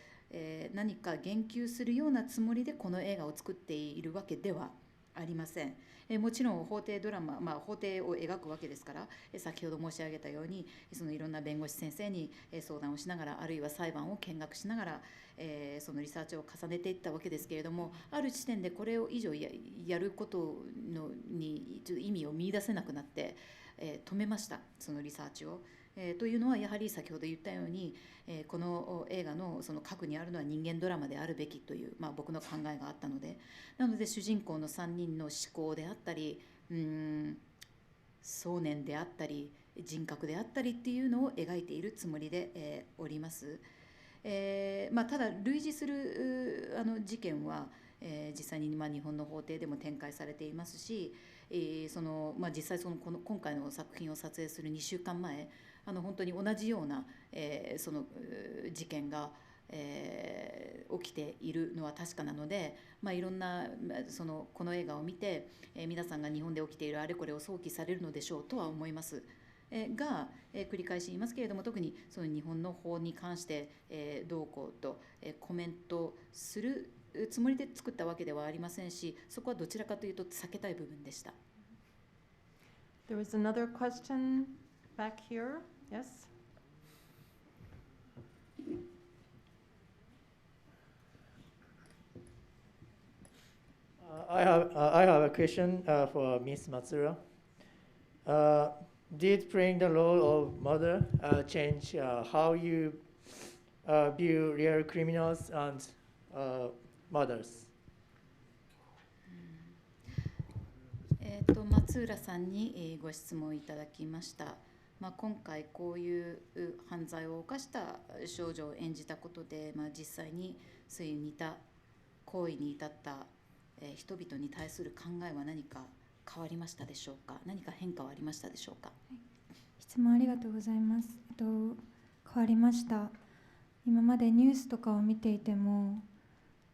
何か言及するようなつもりでこの映画を作っているわけではありません。もちろん法廷ドラマ、法廷を描くわけですから、先ほど申し上げたように、そのいろんな弁護士先生に相談をしながら、あるいは裁判を見学しながら、そのリサーチを重ねていったわけですけれども、ある時点でこれを以上 やることにちょっと意味を見出せなくなって、止めました、そのリサーチを。というのはやはり先ほど言ったように、この映画のその核にあるのは人間ドラマであるべきという、僕の考えがあったので、なので主人公の3人の思考であったり、想念であったり、人格であったりっていうのを描いているつもりで、おります。ただ類似する事件は、実際に日本の法廷でも展開されていますし、実際今回の作品を撮影する2週間前、本当に同じような、その事件が、起きているのは確かなので、いろんなこの映画を見て、皆さんが日本で起きているあれこれを想起されるのでしょうとは思います。が、繰り返し言いますけれども、特にその日本の法に関して、どうこうと、コメントするつもりで作ったわけではありませんし、そこはどちらかというと避けたい部分でした。There was another question back here. Yes. I have a question for Ms. Matsura. Did playing the role of mother change how you view real criminals and mothers? 松浦さんにご質問いただきました。今回こういう犯罪を犯した少女を演じたことで、実際にそういう似た行為に至った人々に対する考えは何か変わりましたでしょうか。何か変化はありましたでしょうか。質問ありがとうございます。変わりました。今までニュースとかを見ていても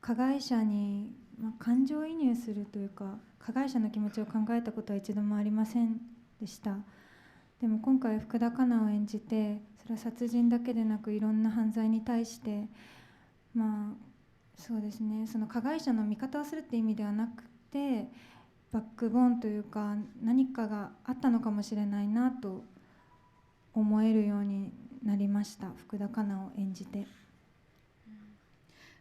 加害者に、感情移入するというか加害者の気持ちを考えたことは一度もありませんでした。でも今回福田香奈を演じてそれは殺人だけでなくいろんな犯罪に対してそうですね、その加害者の味方をするって意味ではなくてバックボーンというか何かがあったのかもしれないなと思えるようになりました。福田香奈を演じて。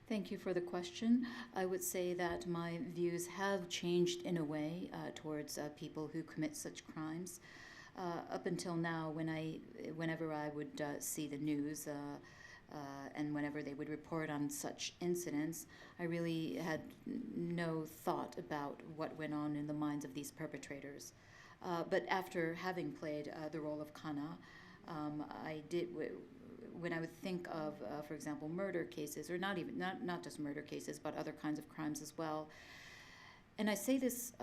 Thank you for the question. I would say that my views have changed in a way towards people who commit such crimes. Up until now, whenever I would see the news and whenever they would report on such incidents, I really had no thought about what went on in the minds of these perpetrators. But after having played the role of Kana, I did. When I would think of, for example, murder cases, or not just murder cases, but other kinds of crimes as well. And I say this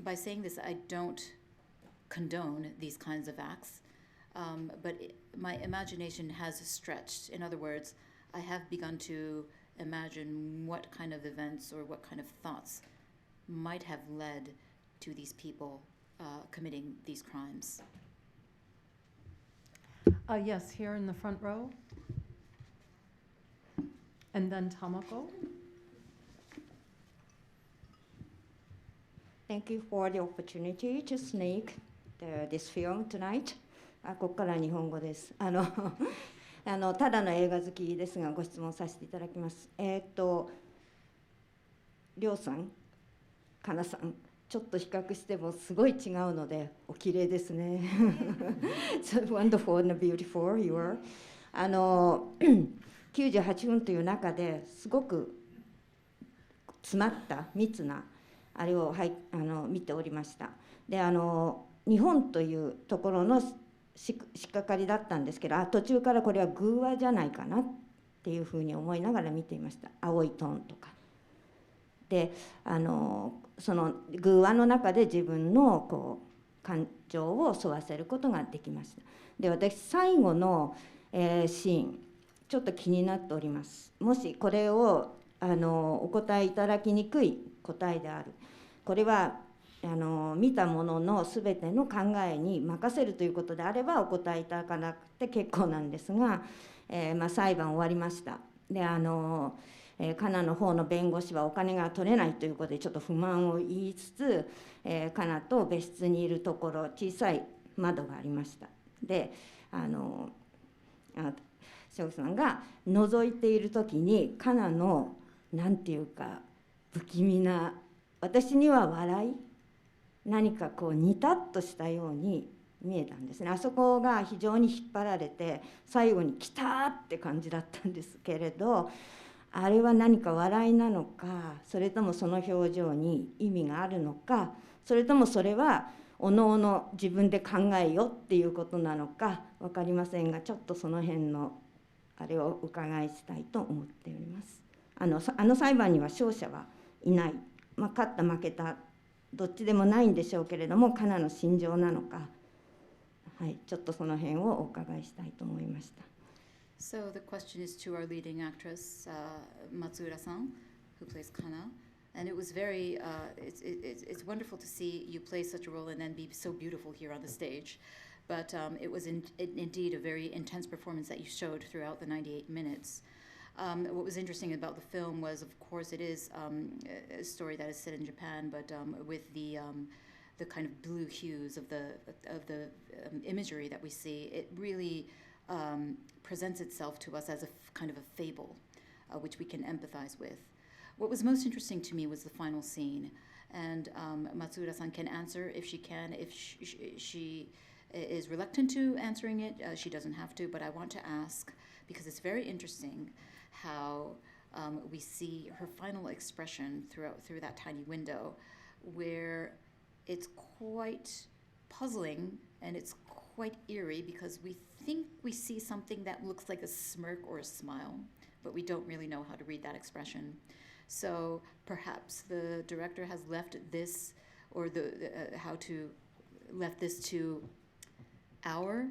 by saying this, I don't condone these kinds of acts, but my imagination has stretched. In other words, I have begun to imagine what kind of events or what kind of thoughts might have led to these people committing these crimes. Yes, here in the front row. And then Tamako. Thank you for the opportunity to sneak this film tonight. ここから日本語です。ただの映画好きですがご質問させていただきます。りょうさん、かなさん、ちょっと比較してもすごい違うのでお綺麗ですね。So wonderful and beautiful you are. 98分という中ですごく詰まった密なあれを見ておりました。で日本というところの仕掛かりだったんですけど、途中からこれは偶話じゃないかなっていうふうに思いながら見ていました。青いトーンとかでその偶話の中で自分の感情を沿わせることができました。で私最後の、シーンちょっと気になっております。もしこれをお答えいただきにくい答えである、これは見たものの全ての考えに任せるということであればお答えいただかなくて結構なんですが、裁判終わりました。でカナの方の弁護士はお金が取れないということでちょっと不満を言いつつ、カナと別室にいるところ小さい窓がありました。で翔さんが覗いている時にカナのなんていうか不気味な、私には笑い、何かニタッとしたように見えたんですね。あそこが非常に引っ張られて最後に来たって感じだったんですけれど、あれは何か笑いなのか、それともその表情に意味があるのか、それともそれはおのおの自分で考えよっていうことなのか分かりませんが、ちょっとその辺のあれを伺いしたいと思っております。あの裁判には勝者はいない、勝った負けたどっちでもないんでしょうけれども、カナの心情なのか、ちょっとその辺をお伺いしたいと思いました。So the question is to our leading actress, Matsuura-san, who plays Kana. And it was very, it's wonderful to see you play such a role and then be so beautiful here on the stage. But it was indeed a very intense performance that you showed throughout the 98 minutes. What was interesting about the film was, of course, it is a story that is set in Japan, but with the kind of blue hues of the imagery that we see, it really presents itself to us as a kind of a fable, which we can empathize with. What was most interesting to me was the final scene, and Matsuura-san can answer if she can. If she is reluctant to answering it, she doesn't have to, but I want to ask, because it's very interesting how we see her final expression through that tiny window, where it's quite puzzling and it's quite eerie, because we think we see something that looks like a smirk or a smile, but we don't really know how to read that expression. So perhaps the director has left this, or left this to our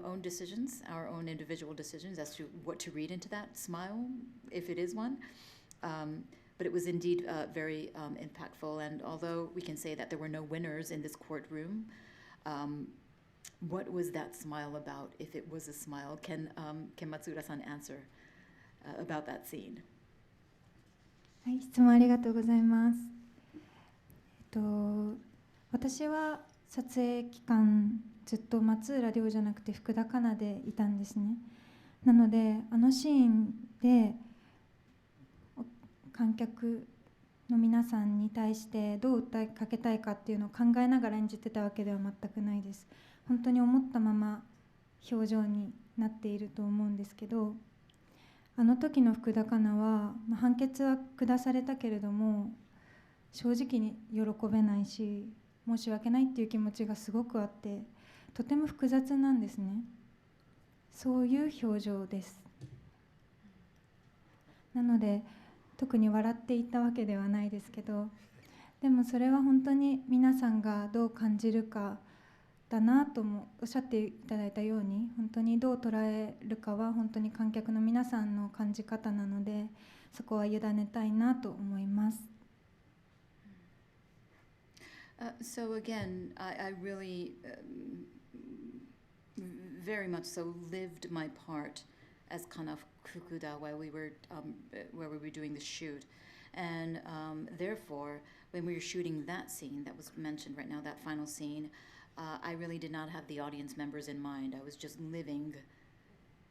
own decisions, our own individual decisions as to what to read into that smile, if it is one. But it was indeed very impactful. And although we can say that there were no winners in this courtroom, what was that smile about, if it was a smile? Can Matsuura-san answer about that scene? はい、質問ありがとうございます。私は撮影期間ずっと松浦亮じゃなくて福田香奈でいたんですね。なのであのシーンで観客の皆さんに対してどう訴えかけたいかっていうのを考えながら演じてたわけでは全くないです。本当に思ったまま表情になっていると思うんですけど、あの時の福田香奈は、判決は下されたけれども正直に喜べないし、申し訳ないっていう気持ちがすごくあって、とても複雑なんですね。そういう表情です。なので特に笑っていたわけではないですけど、でもそれは本当に皆さんがどう感じるかだなともおっしゃっていただいたように、本当にどう捉えるかは本当に観客の皆さんの感じ方なので、そこは委ねたいなと思います。So again, I really very much so lived my part as Kana Fukuda while we were doing the shoot, and therefore when we were shooting that scene that was mentioned right now, that final scene, I really did not have the audience members in mind. I was just living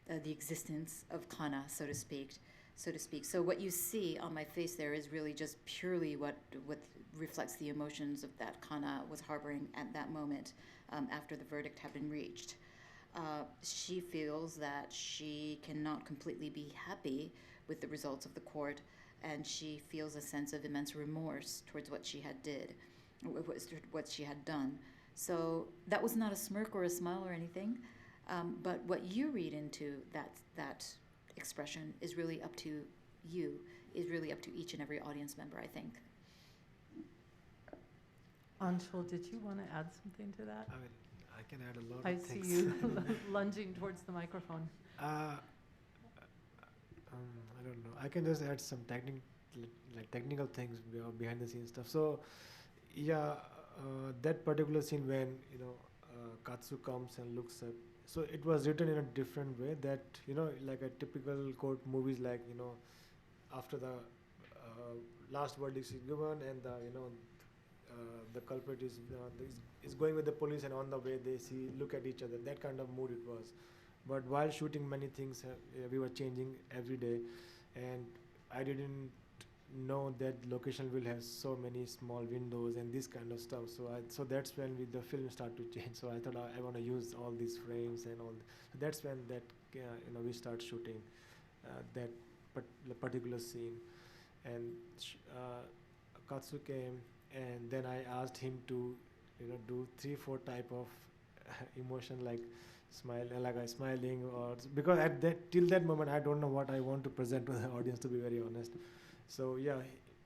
the existence of Kana, so to speak. So what you see on my face there is really just purely what reflects the emotions of that Kana was harboring at that moment after the verdict had been reached. She feels that she cannot completely be happy with the results of the court, and she feels a sense of immense remorse towards what she had done. So that was not a smirk or a smile or anything, but what you read into that expression is really up to you, is really up to each and every audience member, I think. Anshul, did you want to add something to that? I mean, I can add a lot I of things. see you lunging towards the microphone. I don't know. I can just add some technical things behind the scenes stuff. So, yeah, that particular scene when Katsu comes and looks up. So it was written in a different way that like a typical court movies, like after the last verdict is given and the culprit is going with the police, and on the way they look at each other. That kind of mood it was. But while shooting, many things we were changing every day, and I didn't know that location will have so many small windows and this kind of stuff. So that's when the film started to change. So I thought I want to use all these frames and all. So that's when that we start shooting that particular scene, and Katsu came. And then I asked him to, do 3-4 type of emotion, like smile, like I smiling, or because till that moment I don't know what I want to present to the audience, to be very honest. So yeah,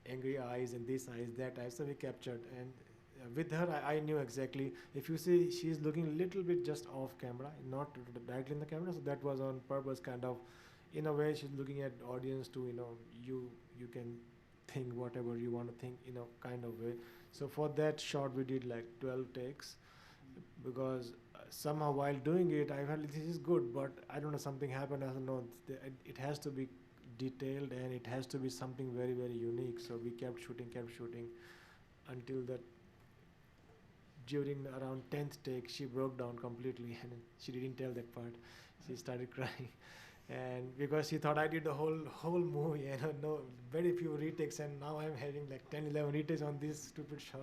angry eyes and this eyes, that eyes. So we captured, and with her I knew exactly. If you see, she's looking a little bit just off camera, not directly in the camera. So that was on purpose, kind of. In a way, she's looking at audience to you can think whatever you want to think kind of way. So for that shot we did like 12 takes, because somehow while doing it I felt this is good, but I don't know, something happened. I don't know, it has to be detailed and it has to be something very, very unique. So we kept shooting until that during around 10th take she broke down completely and she didn't tell that part. She started crying. And because she thought I did the whole movie, no, very few retakes, and now I'm having like 10-11 retakes on this stupid shot.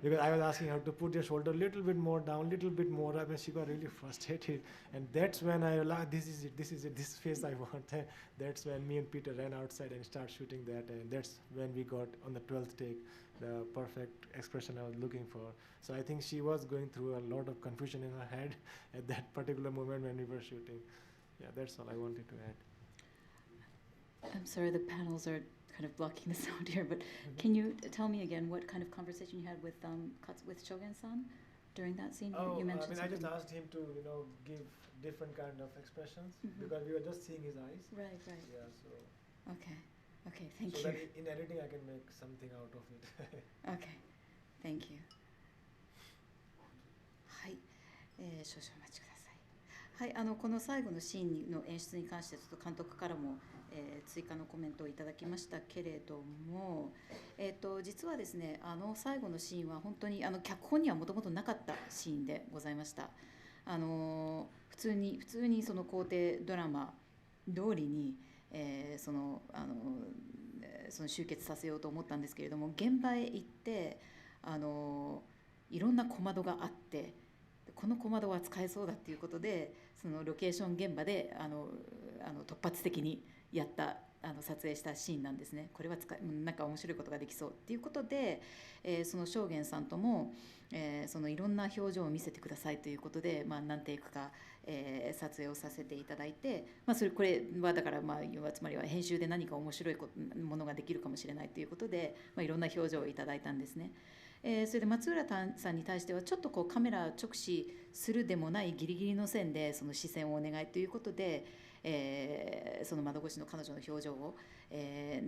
Because I was asking her to put your shoulder a little bit more down, little bit more up, and she got really frustrated. And that's when I realized this is it, this face I want. That's when me and Peter ran outside and started shooting that, and that's when we got on the 12th take the perfect expression I was looking for. So I think she was going through a lot of confusion in her head at that particular moment when we were shooting. Yeah, that's all I wanted to add. I'm sorry, the panels are kind of blocking the sound here, but can you tell me again what kind of conversation you had with Shogen-san during that scene? Oh, you mentioned I just something. asked him to, give different kind of expressions because we were just seeing his eyes. Right. Yeah, so. Okay, thank so you. that in editing I can make something out of it. Okay, thank you. はい、少々お待ちください。はい、この最後のシーンの演出に関してちょっと監督からも、追加のコメントをいただきましたけれども、実はですね、最後のシーンは本当に脚本にはもともとなかったシーンでございました。普通にその皇帝ドラマ通りに、その集結させようと思ったんですけれども、現場へ行っていろんな小窓があって、この小窓は使えそうだっていうことで、そのロケーション現場で突発的にやった撮影したシーンなんですね。これはなんか面白いことができそうっていうことで、その正元さんとも、そのいろんな表情を見せてくださいということで、何テイクか、撮影をさせていただいて、これはだから、つまりは編集で何か面白いものができるかもしれないということで、いろんな表情をいただいたんですね。それで松浦さんに対してはちょっとこうカメラ直視するでもないギリギリの線でその視線をお願いということで、その窓越しの彼女の表情を、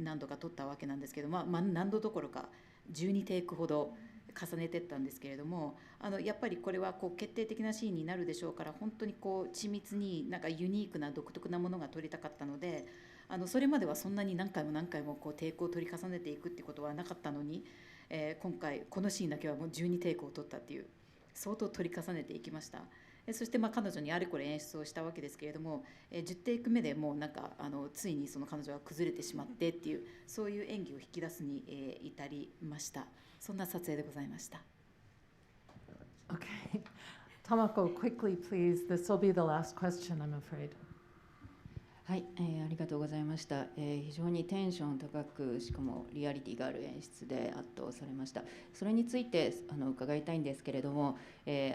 何度か撮ったわけなんですけど、何度どころか12テイクほど重ねていったんですけれども、やっぱりこれはこう決定的なシーンになるでしょうから、本当にこう緻密になんかユニークな独特なものが撮りたかったので、それまではそんなに何回もこうテイクを取り重ねていくっていうことはなかったのに、今回このシーンだけはもう12テイクを取ったっていう、相当取り重ねていきました。そして彼女にあれこれ演出をしたわけですけれども、10テイク目でもうなんかついにその彼女が崩れてしまってっていう、そういう演技を引き出すに、至りました。そんな撮影でございました。Okay. Tamako, quickly, please. This will be the last question, I'm afraid. はい、ありがとうございました。非常にテンション高く、しかもリアリティがある演出で圧倒されました。それについて伺いたいんですけれども、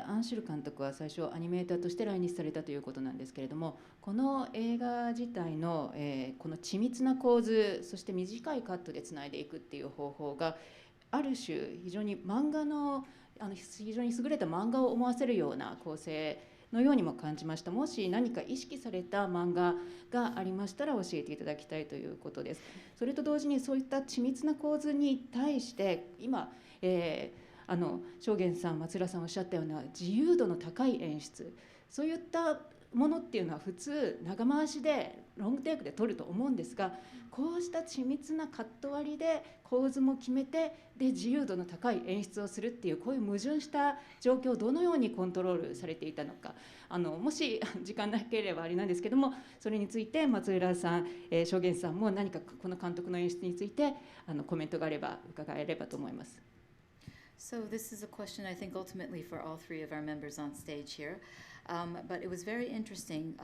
アンシュル監督は最初アニメーターとして来日されたということなんですけれども、この映画自体の、この緻密な構図、そして短いカットでつないでいくっていう方法がある種非常に漫画の非常に優れた漫画を思わせるような構成のようにも感じました。もし何か意識された漫画がありましたら教えていただきたいということです。それと同時にそういった緻密な構図に対して今、正元さん、松浦さんおっしゃったような自由度の高い演出、そういったものっていうのは普通長回しでロングテイクで撮ると思うんですが、こうした緻密なカット割りで構図も決めて、で自由度の高い演出をするっていう、こういう矛盾した状況をどのようにコントロールされていたのか、もし時間なければあれなんですけども、それについて松浦さん、正元さんも何かこの監督の演出についてコメントがあれば伺えればと思います。So this is a question I think ultimately for all three of our members on stage here. But it was very interesting.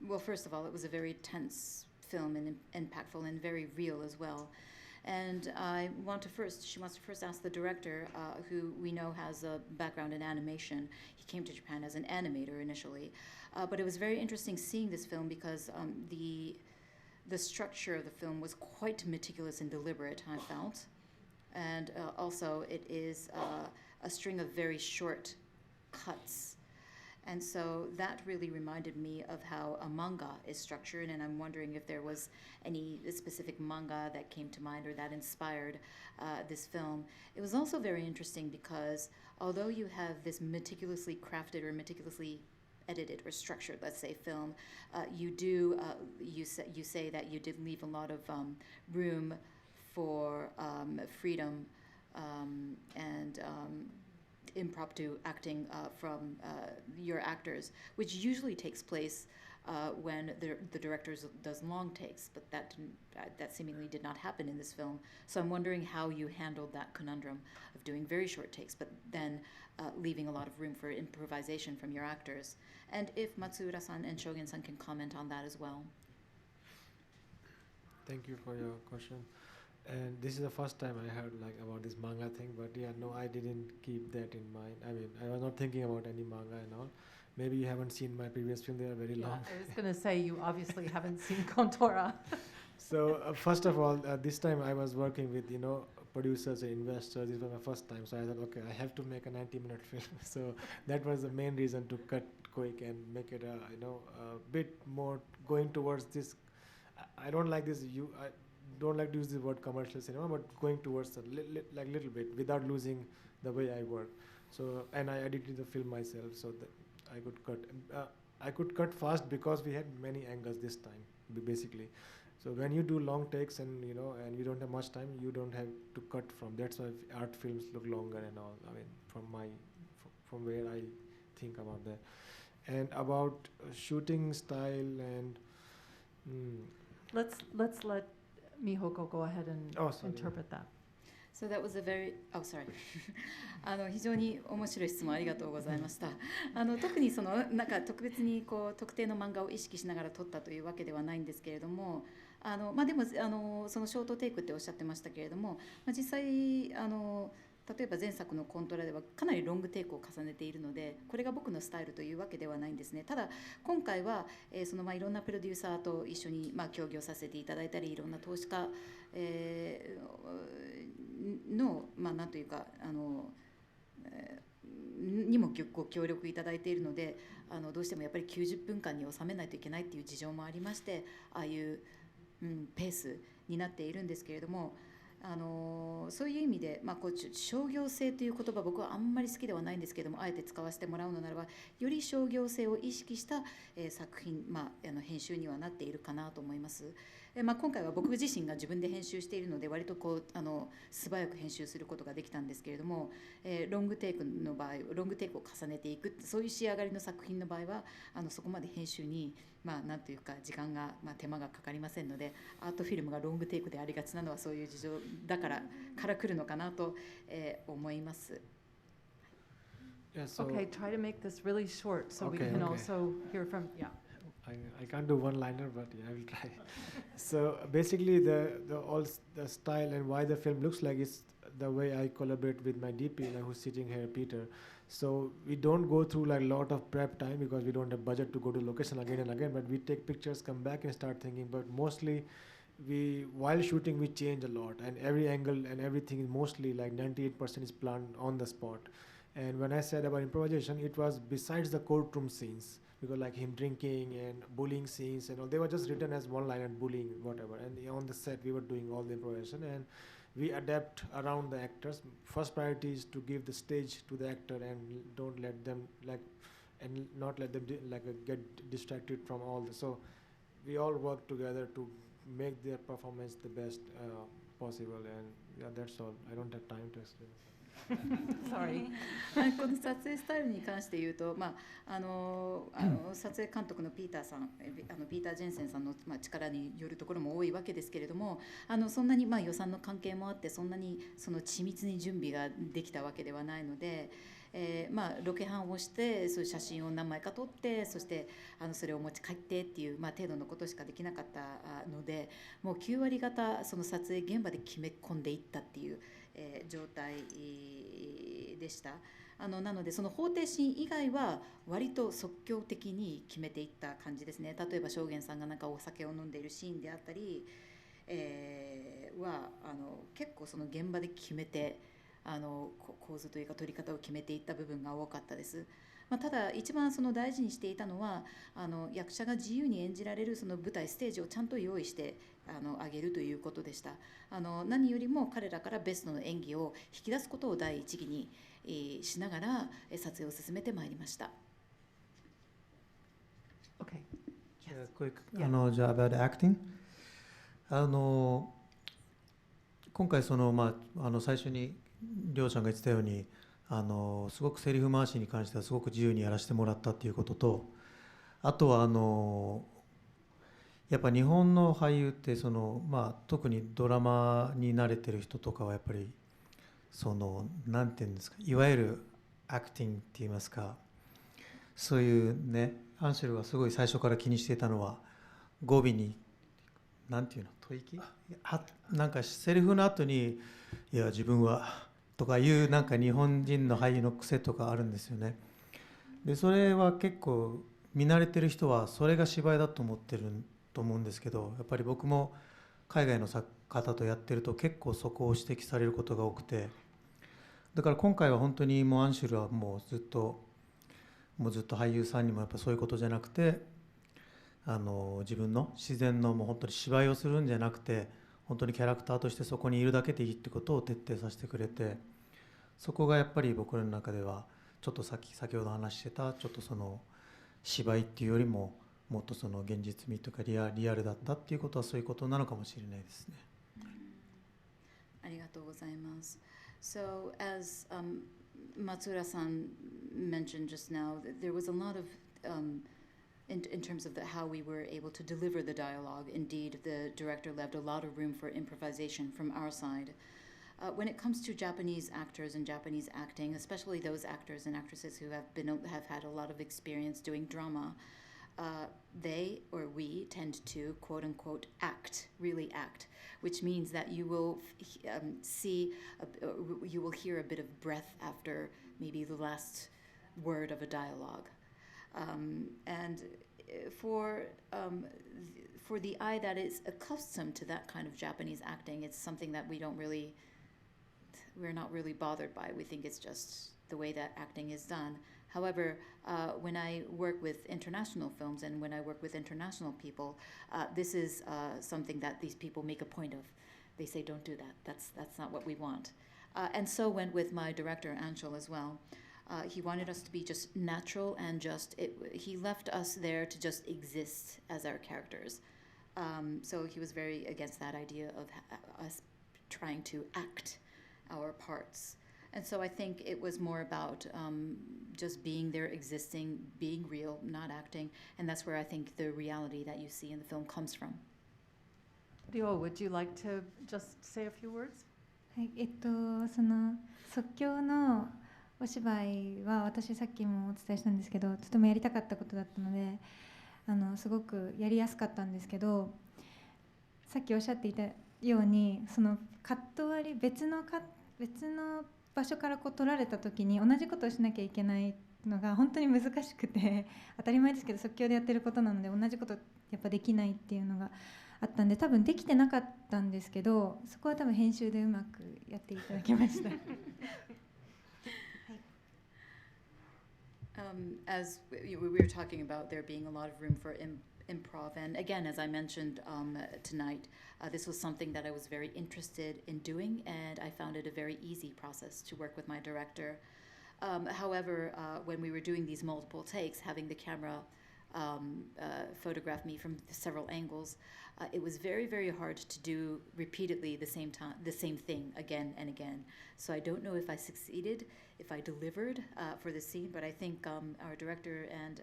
Well, first of all, it was a very tense film and impactful and very real as well. And she wants to first ask the director, who we know has a background in animation. He came to Japan as an animator initially. But it was very interesting seeing this film because the structure of the film was quite meticulous and deliberate, I felt. And also it is a string of very short cuts. And so that really reminded me of how a manga is structured, and I'm wondering if there was any specific manga that came to mind or that inspired this film. It was also very interesting because although you have this meticulously crafted or meticulously edited or structured, let's say, film, you say that you did leave a lot of room for freedom and impromptu acting from your actors, which usually takes place when the director does long takes, but that seemingly did not happen in this film. So I'm wondering how you handled that conundrum of doing very short takes, but then leaving a lot of room for improvisation from your actors. And if Matsuura-san and Shogen-san can comment on that as well. Thank you for your question. And this is the first time I heard about this manga thing, but yeah, no, I didn't keep that in mind. I mean, I was not thinking about any manga and all. Maybe you haven't seen my previous film, they are very long. I was going to say, you obviously haven't seen Kontora. So first of all, this time I was working with producers and investors. This was my first time, so I thought, okay, I have to make a 90-minute film. So that was the main reason to cut quick and make it a bit more going towards this. I don't like this. I don't like to use the word commercial cinema, but going towards a little bit without losing the way I work. So and I edited the film myself, so that I could cut. I could cut fast because we had many angles this time, basically. So when you do long takes and and you don't have much time, you don't have to cut from. That's why art films look longer and all. I mean, from where I think about that, and about shooting style and. Let's let Mihoko go ahead and interpret that. So that was a very, sorry 非常に面白い質問ありがとうございました。特になんか特別に特定の漫画を意識しながら撮ったというわけではないんですけれども、でもそのショートテイクっておっしゃってましたけれども、実際例えば前作のコントラではかなりロングテイクを重ねているので、これが僕のスタイルというわけではないんですね。ただ今回はいろんなプロデューサーと一緒に協議をさせていただいたり、いろんな投資家、のなんというかにもご協力いただいているので、どうしてもやっぱり90分間に収めないといけないっていう事情もありまして、ああいう、ペースになっているんですけれども、そういう意味で、商業性という言葉、僕はあんまり好きではないんですけれども、あえて使わせてもらうのならば、より商業性を意識した、作品、編集にはなっているかなと思います。今回は僕自身が自分で編集しているので、割と素早く編集することができたんですけれども、ロングテイクの場合、ロングテイクを重ねていく、そういう仕上がりの作品の場合はそこまで編集になんというか時間が、手間がかかりませんので、アートフィルムがロングテイクでありがちなのはそういう事情だから来るのかなと、思います。Yeah, so Okay, try to make this really short so we can also hear from. Yeah. I can't do one-liner, but yeah, I will try. So basically, the style and why the film looks like is the way I collaborate with my DP, who's sitting here, Peter. So we don't go through like a lot of prep time because we don't have budget to go to location again and again. But we take pictures, come back, and start thinking. But mostly, while shooting, we change a lot, and every angle and everything is mostly like 98% is planned on the spot. And when I said about improvisation, it was besides the courtroom scenes. Because like him drinking and bullying scenes and all, they were just written as one line and bullying, whatever. And on the set, we were doing all the improvisation and we adapt around the actors. First priority is to give the stage to the actor and don't let them not let them get distracted from all this. So we all work together to make their performance the best possible. And yeah, that's all. I don't have time to explain. Sorry. この撮影スタイルに関して言うと、撮影監督のピーターさん、ピーター・ジェンセンさんの、力によるところも多いわけですけれども、そんなに予算の関係もあって、そんなに緻密に準備ができたわけではないので、ロケハンをしてそういう写真を何枚か撮って、そしてそれを持ち帰ってっていう、程度のことしかできなかったので、もう9割方その撮影現場で決め込んでいったっていう状態でした。なのでその法廷シーン以外は割と即興的に決めていった感じですね。例えば証言さんがなんかお酒を飲んでいるシーンであったり、は結構その現場で決めて構図というか撮り方を決めていった部分が多かったです。ただ一番大事にしていたのは役者が自由に演じられるその舞台ステージをちゃんと用意してあげるということでした。何よりも彼らからベストの演技を引き出すことを第一義にしながら撮影を進めてまいりました。Okay. Yes. Quick, じゃあ about acting. 今回最初にりょうちゃんが言ってたようにすごくセリフ回しに関してはすごく自由にやらせてもらったっていうことと、あとはやっぱ日本の俳優って特にドラマに慣れてる人とかはやっぱりなんていうんですか、いわゆるアクティングって言いますか、そういうね、アンシェルがすごい最初から気にしていたのは語尾になんていうの、吐息なんかセリフの後にいや自分はとかいうなんか日本人の俳優の癖とかあるんですよね。でそれは結構見慣れてる人はそれが芝居だと思ってると思うんですけど、やっぱり僕も海外の方とやってると結構そこを指摘されることが多くて、だから今回は本当にもうアンシュルはもうずっと俳優さんにもやっぱそういうことじゃなくて、自分の自然のもう本当に芝居をするんじゃなくて、本当にキャラクターとしてそこにいるだけでいいってことを徹底させてくれて、そこがやっぱり僕の中ではちょっと先ほど話してたちょっとその芝居っていうよりももっとその現実味とかリアルだったっていうことはそういうことなのかもしれないですね。ありがとうございます。So as Matsura-san mentioned just now, there was a lot of in terms of how we were able to deliver the dialogue. Indeed, the director left a lot of room for improvisation from our side. When it comes to Japanese actors and Japanese acting, especially those actors and actresses who have had a lot of experience doing drama, they or we tend to quote unquote really act, which means that you will you will hear a bit of breath after maybe the last word of a dialogue. And for the eye that is accustomed to that kind of Japanese acting, it's something that we're not really bothered by. We think it's just the way that acting is done. However, when I work with international films and when I work with international people, this is something that these people make a point of. They say, don't do that. That's not what we want. And so went with my director, Anshul, as well. He wanted us to be just natural and he left us there to just exist as our characters. So he was very against that idea of us trying to act our parts. And so I think it was more about just being there, existing, being real, not acting. And that's where I think the reality that you see in the film comes from. Ryo, would you like to just say a few words? はい、その即興のお芝居は私さっきもお伝えしたんですけど、とてもやりたかったことだったので、すごくやりやすかったんですけど、さっきおっしゃっていたようにそのカット割り別の場所から撮られた時に同じことをしなきゃいけないのが本当に難しくて、当たり前ですけど即興でやってることなので同じことやっぱできないっていうのがあったんで、多分できてなかったんですけど、そこは多分編集でうまくやっていただきました。As we were talking about there being a lot of room for improv, and again, as I mentioned tonight, this was something that I was very interested in doing, and I found it a very easy process to work with my director. However, when we were doing these multiple takes, having the camera photograph me from several angles, it was very, very hard to do repeatedly the same thing again and again. So I don't know if I succeeded, if I delivered for the scene, but I think our director and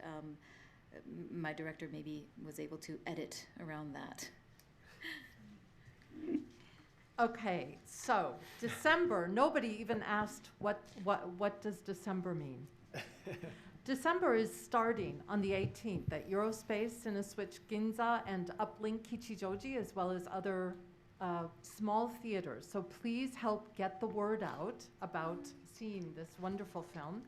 my director maybe was able to edit around that. Okay, so December, nobody even asked what does December mean? December is starting on the 18th at Eurospace, Cineswitch Ginza, and Uplink Kichijoji, as well as other small theaters. So please help get the word out about seeing this wonderful film.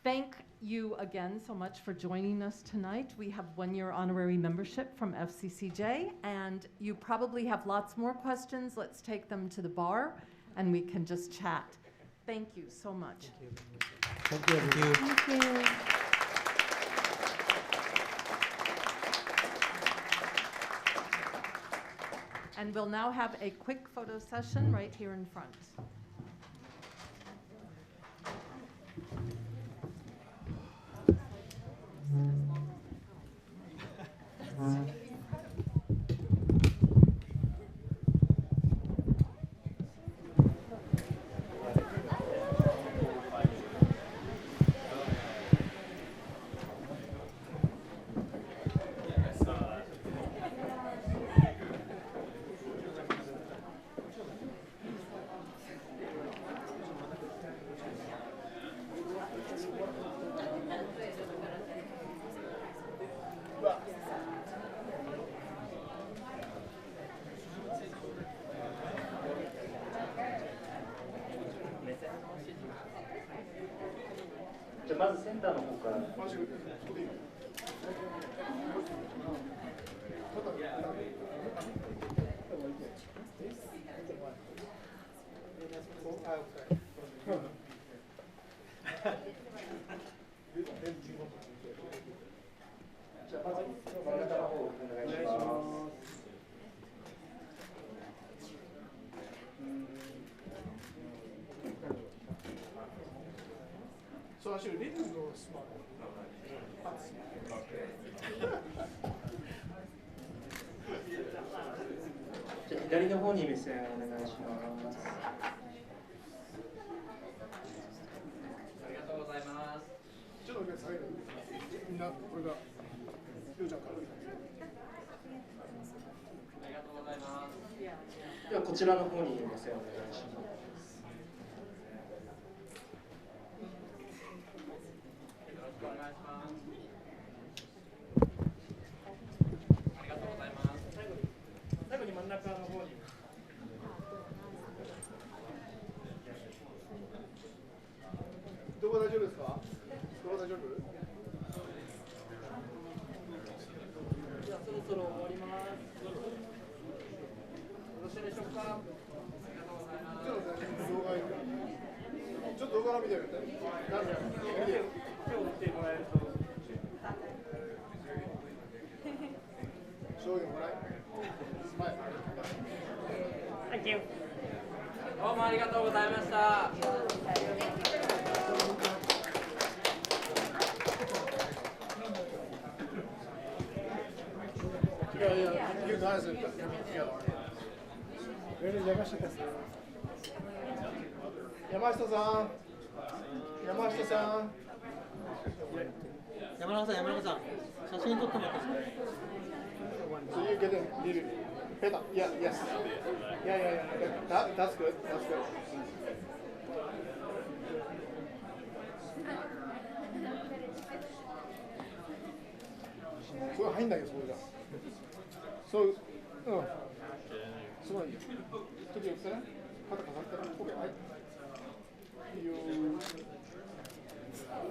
Thank you again so much for joining us tonight. We have 1-year honorary membership from FCCJ, and you probably have lots more questions. Let's take them to the bar, and we can just chat. Thank you so much. Thank you. Thank you. Thank you. And we'll now have a quick photo session right here in front. じゃあまず真ん中の方お願いします。So actually, this is no smart. じゃあ左の方に目線お願いします。ありがとうございます。ちょっと下げる。みんなこれがりょうちゃんから。ありがとうございます。ではこちらの方に目線お願いします。お願いします。ありがとうございます。最後に真ん中の方に。どこ大丈夫ですか？どこ大丈夫？じゃあそろそろ終わります。よろしいでしょうか？ありがとうございます。ちょっと動画見てみて。何で？手を振ってもらえると。賞品もらえ。はい。Thank you。どうもありがとうございました。You guys are Where is 山下さん。山下さん。山下さん。山中さん、山中さん、写真撮ってもらっていいですか？ So you get a little better. Yeah, yes. Yeah. That's good. That's good. すごい入んないよ、それが。そう、うん。すごいよ。ちょっとよくね、肩飾ったら、OK、はい。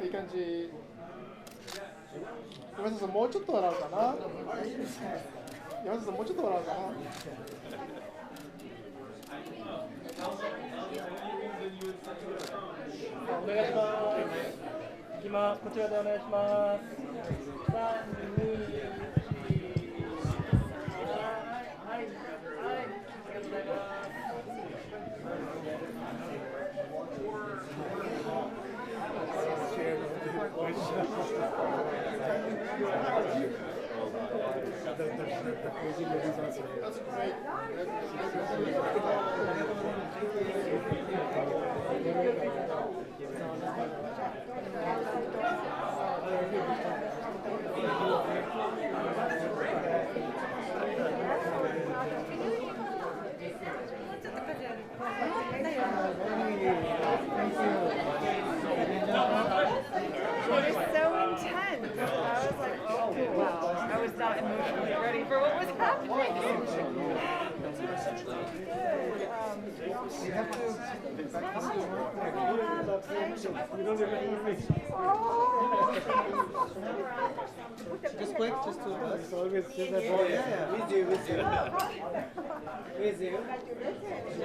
いい感じ。山下さん、もうちょっと笑うかな。山下さん、もうちょっと笑うかな。お願いします。こちらでお願いします。3、2、1。はい。ありがとうございます。It was so intense. I was like, oh wow. I was not emotionally ready for what was happening. Just quick, just to It's always just a boy. Yeah. With you.